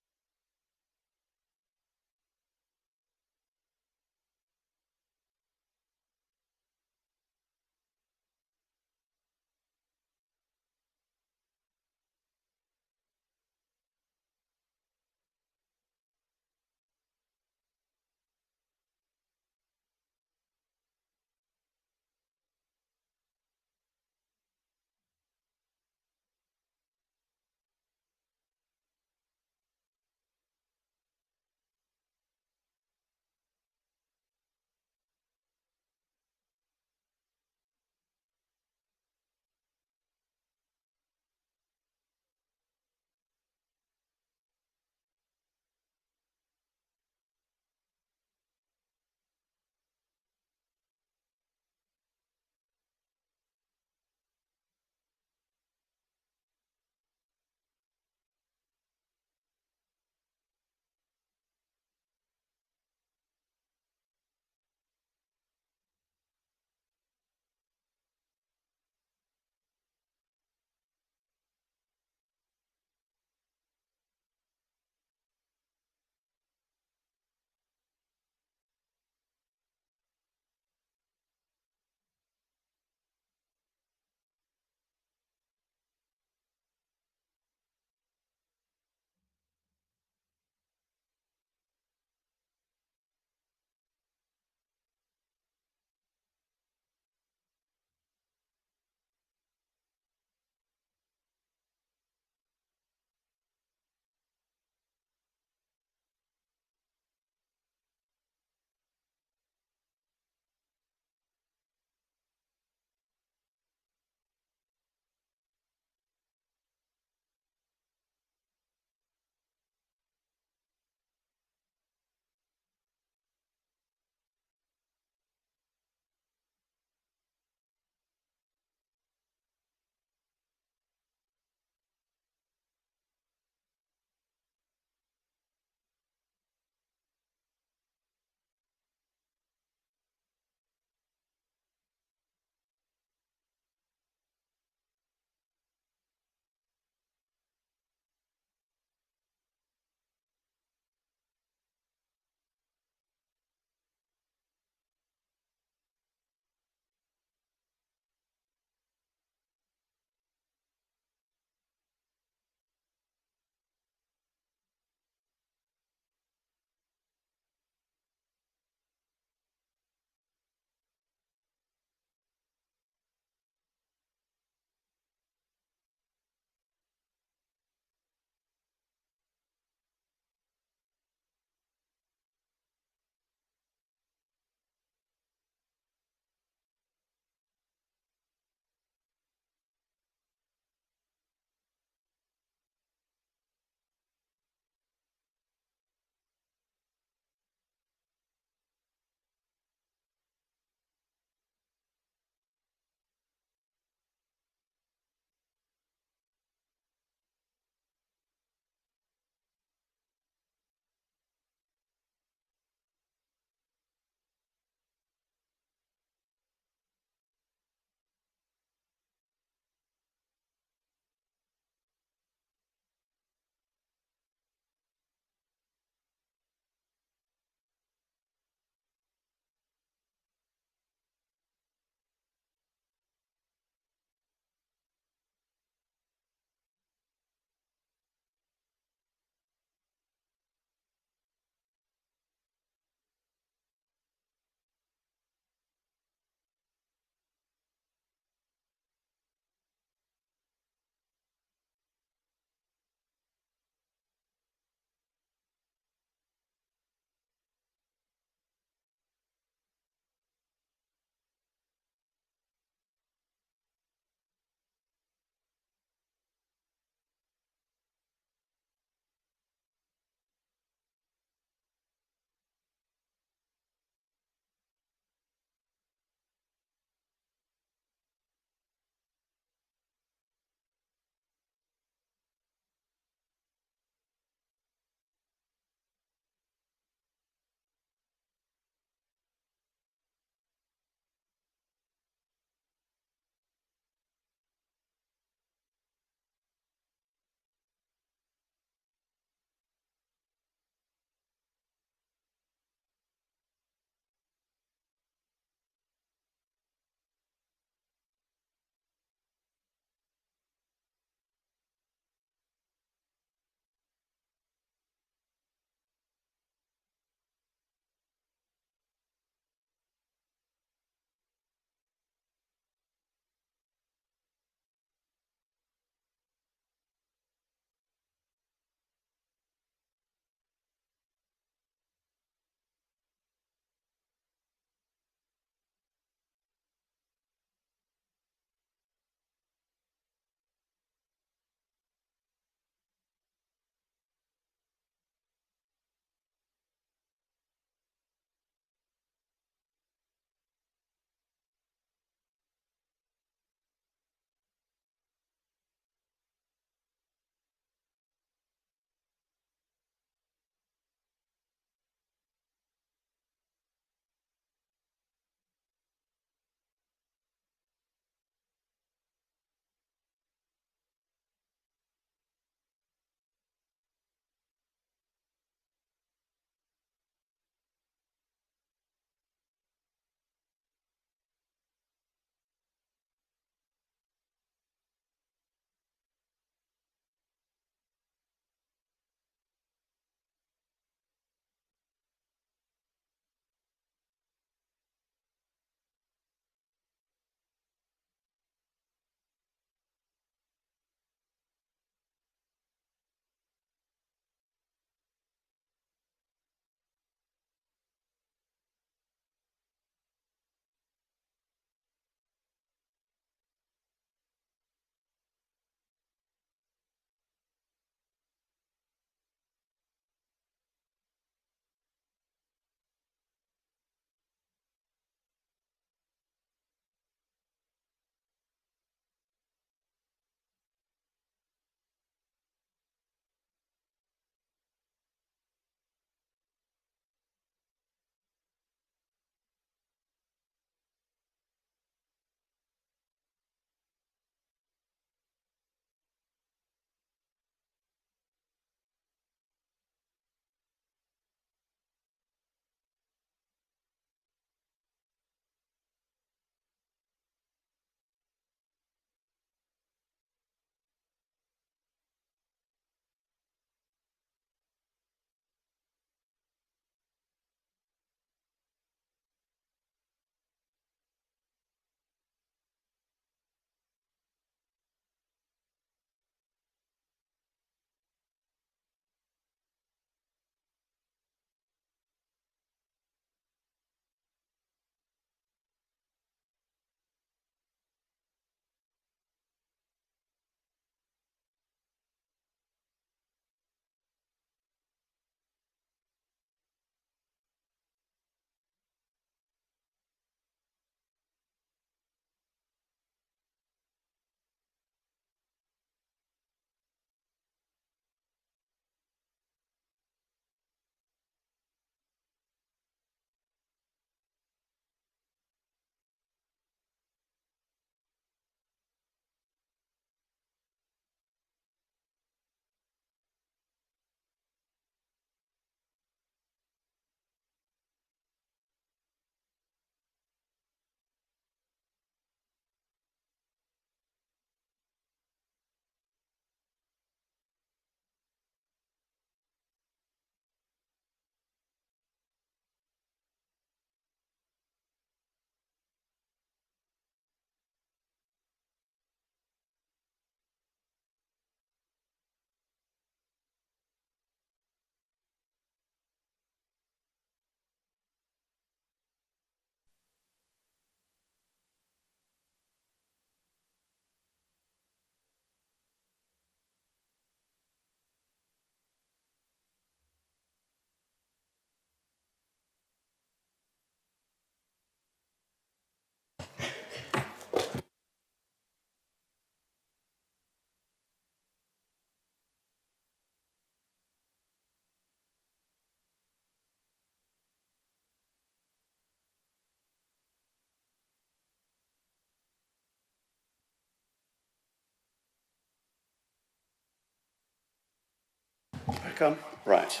Back on? Right.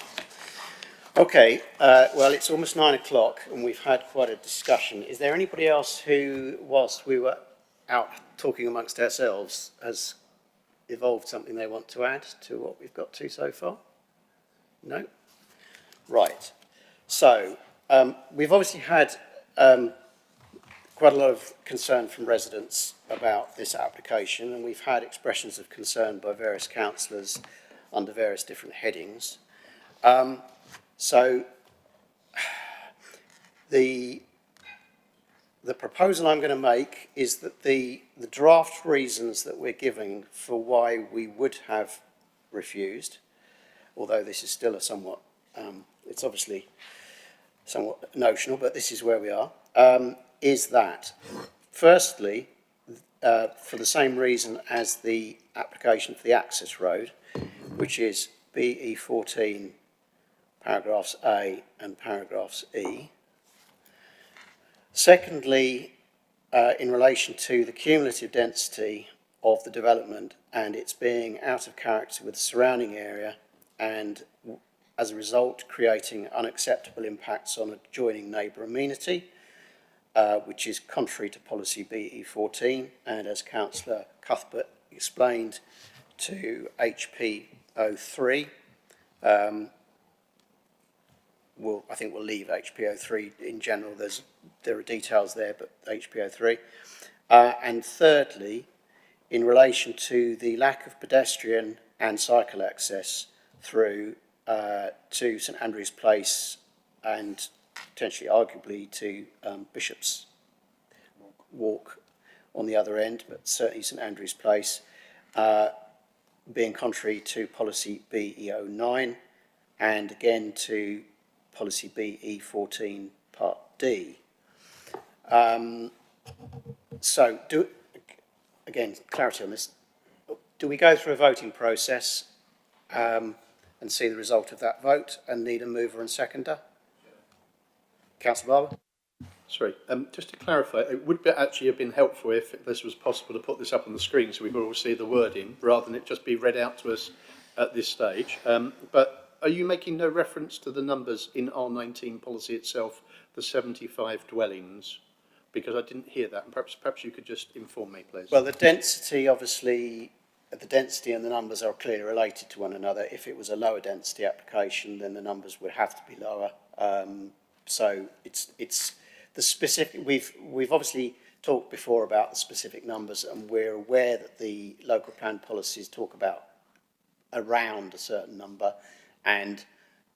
Okay, well, it's almost 9 o'clock and we've had quite a discussion. Is there anybody else who, whilst we were out talking amongst ourselves, has evolved something they want to add to what we've got to so far? No? Right. So, we've obviously had quite a lot of concern from residents about this application, and we've had expressions of concern by various councillors under various different headings. So the proposal I'm going to make is that the draft reasons that we're giving for why we would have refused, although this is still a somewhat, it's obviously somewhat notional, but this is where we are, is that, firstly, for the same reason as the application for the access road, which is BE14 paragraphs A and paragraphs E. Secondly, in relation to the cumulative density of the development and its being out of character with the surrounding area and as a result creating unacceptable impacts on adjoining neighbour amenity, which is contrary to policy BE14 and as Councillor Cuthbert explained to HP03. I think we'll leave HPO3 in general. There are details there, but HPO3. And thirdly, in relation to the lack of pedestrian and cycle access through to St Andrew's Place and potentially arguably to Bishop's Walk on the other end, but certainly St Andrew's Place, being contrary to policy BE09 and again to policy BE14 part D. So, again, clarity on this. Do we go through a voting process and see the result of that vote and need a mover and seconder? Councillor Barber?
Sorry, just to clarify, it would actually have been helpful if this was possible to put this up on the screen so we could all see the wording rather than it just be read out to us at this stage. But are you making no reference to the numbers in R19 policy itself, the 75 dwellings? Because I didn't hear that, and perhaps you could just inform me, please.
Well, the density, obviously, the density and the numbers are clearly related to one another. If it was a lower density application, then the numbers would have to be lower. So it's the specific. We've obviously talked before about the specific numbers, and we're aware that the local plan policies talk about around a certain number, and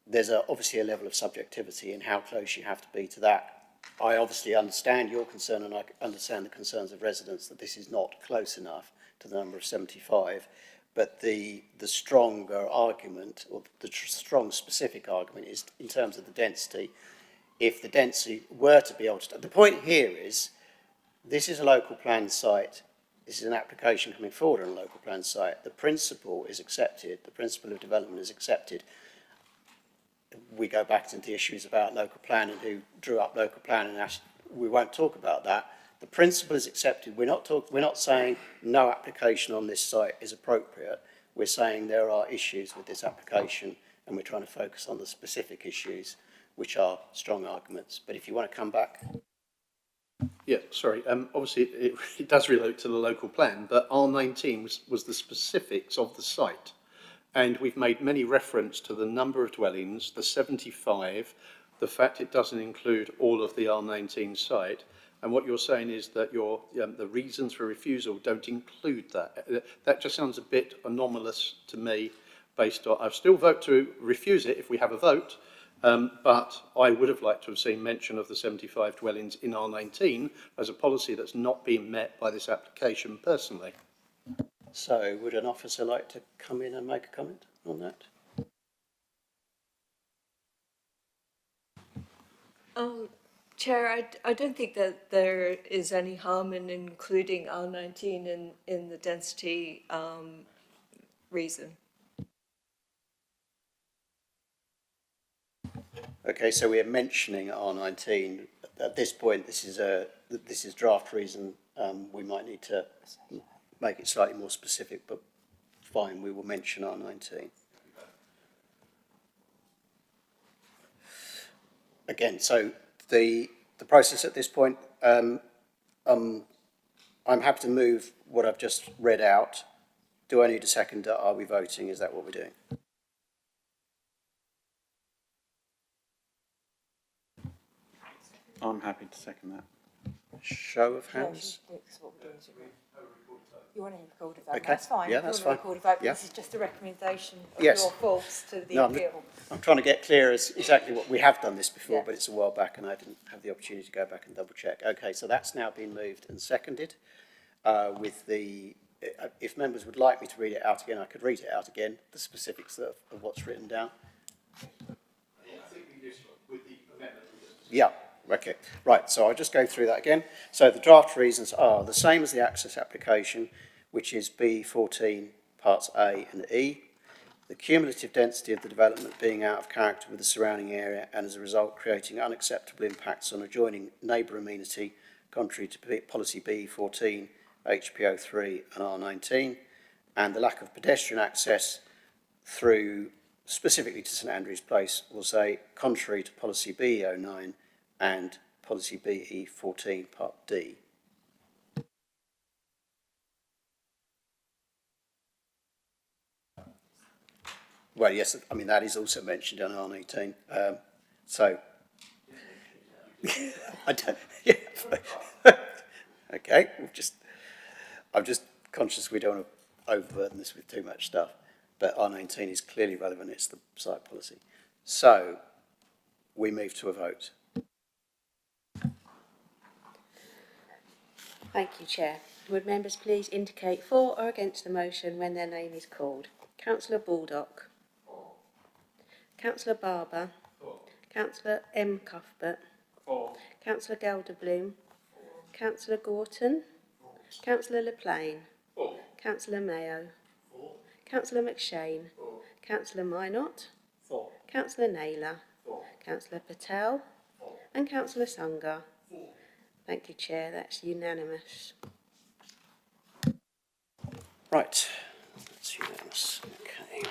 there's obviously a level of subjectivity in how close you have to be to that. I obviously understand your concern, and I understand the concerns of residents that this is not close enough to the number of 75, but the stronger argument, or the strong specific argument, is in terms of the density. If the density were to be altered, the point here is this is a local plan site. This is an application coming forward on a local plan site. The principle is accepted. The principle of development is accepted. We go back into the issues about local plan and who drew up local plan, and we won't talk about that. The principle is accepted. We're not saying no application on this site is appropriate. We're saying there are issues with this application, and we're trying to focus on the specific issues, which are strong arguments. But if you want to come back.
Yeah, sorry. Obviously, it does relate to the local plan, but R19 was the specifics of the site. And we've made many reference to the number of dwellings, the 75, the fact it doesn't include all of the R19 site. And what you're saying is that the reasons for refusal don't include that. That just sounds a bit anomalous to me based on, I'll still vote to refuse it if we have a vote, but I would have liked to have seen mention of the 75 dwellings in R19 as a policy that's not being met by this application personally.
So would an officer like to come in and make a comment on that?
Chair, I don't think that there is any harm in including R19 in the density reason.
Okay, so we are mentioning R19. At this point, this is draft reason. We might need to make it slightly more specific, but fine, we will mention R19. again, so the process at this point, I'm happy to move what I've just read out. Do I need a seconder? Are we voting? Is that what we're doing?
I'm happy to second that.
Show of hands.
You want to record a vote?
Okay.
That's fine.
Yeah,
If
that's
you want
fine.
to record a vote,
Yeah.
this is just a recommendation of
Yes.
your thoughts to the
No,
appeal.
I'm trying to get clear as exactly what we have done this before,
Yeah.
but it's a while back and I didn't have the opportunity to go back and double check. Okay, so that's now been moved and seconded with the, if members would like me to read it out again, I could read it out again, the specifics of what's written down. Yeah, okay. Right, so I'll just go through that again. So the draft reasons are the same as the access application, which is B14 parts A and E. The cumulative density of the development being out of character with the surrounding area and as a result creating unacceptable impacts on adjoining neighbour amenity contrary to policy B14, HPO3 and R19, and the lack of pedestrian access through specifically to St Andrew's Place will say contrary to policy BE09 and policy BE14 part D. Well, yes, I mean, that is also mentioned in R18. So, I don't, yeah. Okay, I'm just conscious we don't want to overburden this with too much stuff, but R19 is clearly relevant, it's the site policy. So, we move to a vote.
Thank you, Chair. Would members please indicate for or against the motion when their name is called? Councillor Baldock. Councillor Barber. Councillor M. Cuthbert. Councillor Gelderbloom. Councillor Gorton. Councillor LaPlane. Councillor Mayo. Councillor McShane. Councillor Minot. Councillor Naylor. Councillor Patel. And Councillor Sungar. Thank you, Chair. That's unanimous.
Right, that's unanimous. Okay.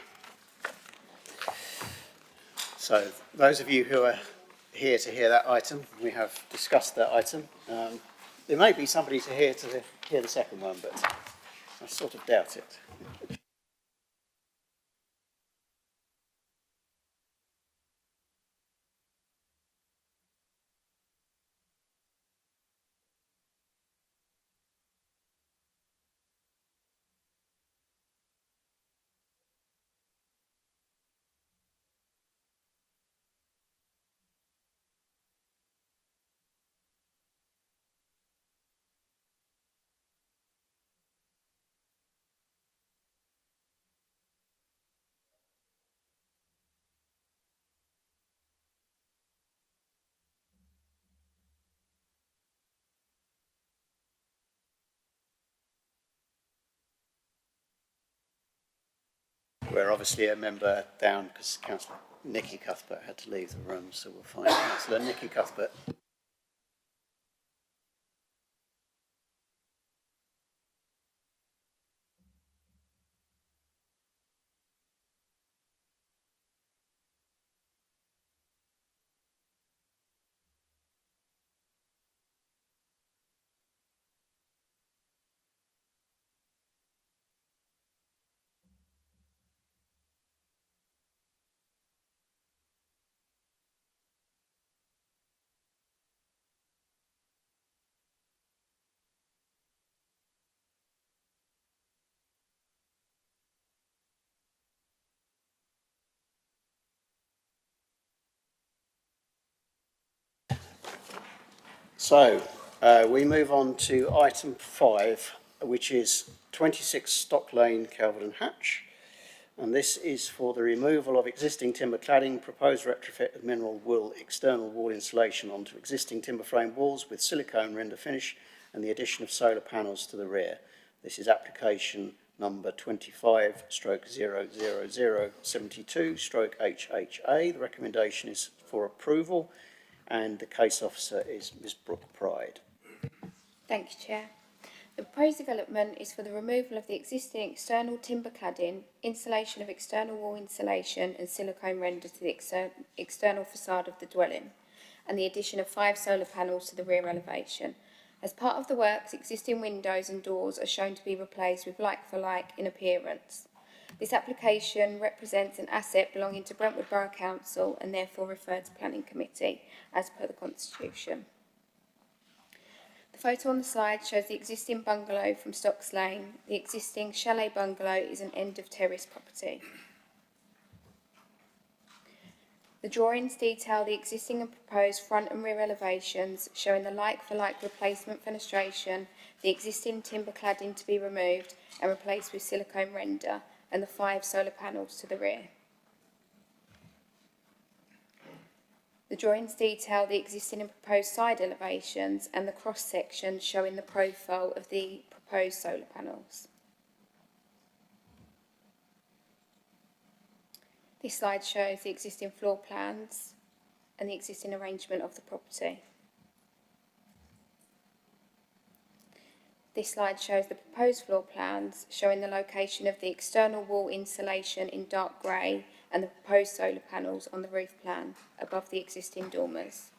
So, those of you who are here to hear that item, we have discussed that item. There may be somebody to hear the second one, but I sort of doubt it. We're obviously a member down because Councillor Nicky Cuthbert had to leave the room, so we'll find Councillor Nicky Cuthbert. So, we move on to item 5, which is 26 Stock Lane, Kelvedon and Hatch. And this is for the removal of existing timber cladding, proposed retrofit of mineral wool external wall insulation onto existing timber frame walls with silicone render finish and the addition of solar panels to the rear. This is application number 25/00072/HHA. The recommendation is for approval and the case officer is Ms Brooke Pride.
Thank you, Chair. The proposed development is for the removal of the existing external timber cladding, installation of external wall insulation and silicone render to the external facade of the dwelling. and the addition of 5 solar panels to the rear elevation. As part of the works, existing windows and doors are shown to be replaced with like-for-like in appearance. This application represents an asset belonging to Brentwood Borough Council and therefore referred to Planning Committee as per the Constitution. The photo on the slide shows the existing bungalow from Stocks Lane. The existing chalet bungalow is an end of terrace property. The drawings detail the existing and proposed front and rear elevations, showing the like-for-like replacement fenestration, the existing timber cladding to be removed and replaced with silicone render, and the 5 solar panels to the rear. The drawings detail the existing and proposed side elevations and the cross-section showing the profile of the proposed solar panels. This slide shows the existing floor plans and the existing arrangement of the property. This slide shows the proposed floor plans showing the location of the external wall insulation in dark grey and the proposed solar panels on the roof plan above the existing dormers.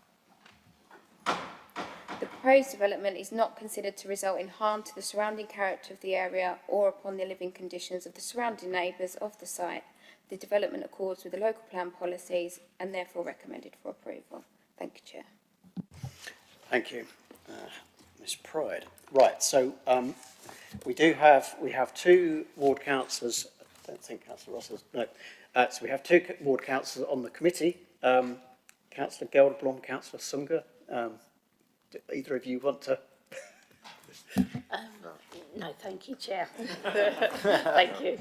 The proposed development is not considered to result in harm to the surrounding character of the area or upon the living conditions of the surrounding neighbours of the site. The development accords with the local plan policies and therefore recommended for approval. Thank you, Chair.
Thank you, Ms Pride. Right, so we have 2 ward councillors. I don't think Councillor Ross is, no. So we have 2 ward councillors on the committee. Councillor Gelderblom, Councillor Sunga. Do either of you want to?
No, thank you, Chair. Thank you.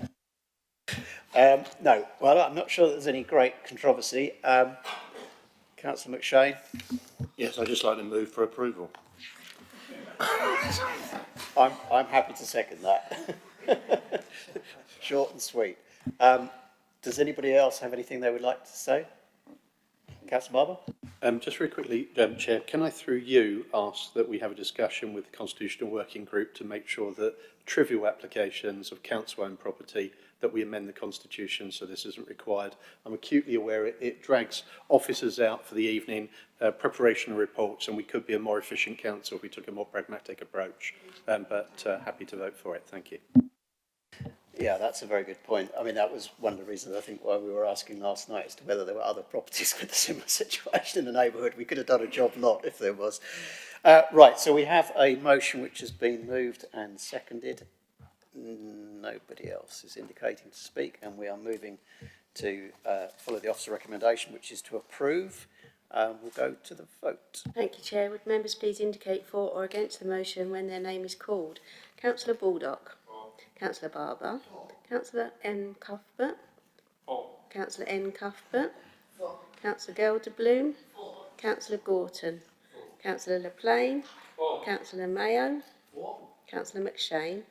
No, well, I'm not sure there's any great controversy. Councillor McShane?
Yes, I'd just like to move for approval.
I'm happy to second that. Short and sweet. Does anybody else have anything they would like to say? Councillor Barber?
Just very quickly, Chair, can I, through you, ask that we have a discussion with the Constitutional Working Group to make sure that trivial applications of council-owned property, that we amend the Constitution so this isn't required. I'm acutely aware it drags officers out for the evening, preparation of reports, and we could be a more efficient council if we took a more pragmatic approach. But happy to vote for it. Thank you.
Yeah, that's a very good point. I mean, that was one of the reasons I think why we were asking last night as to whether there were other properties with a similar situation in the neighbourhood. We could have done a job lot if there was. Right, so we have a motion which has been moved and seconded. Nobody else is indicating to speak, and we are moving to follow the officer recommendation, which is to approve. We'll go to the vote.
Thank you, Chair. Would members please indicate for or against the motion when their name is called? Councillor Baldock. Councillor Barber. Councillor M. Cuthbert. Councillor N. Cuthbert. Councillor Gelderbloom. Councillor Gorton. Councillor LaPlane. Councillor Mayo. Councillor McShane.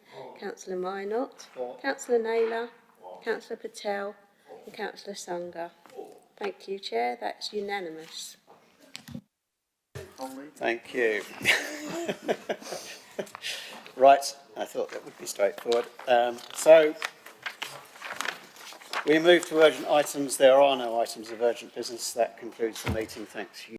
Councillor Minot. Councillor Naylor. Councillor Patel. And Councillor Sunga. Thank you, Chair. That's unanimous.
Thank you. Right, I thought that would be straightforward. So we move to urgent items. There are no items of urgent business. That concludes the meeting. Thanks.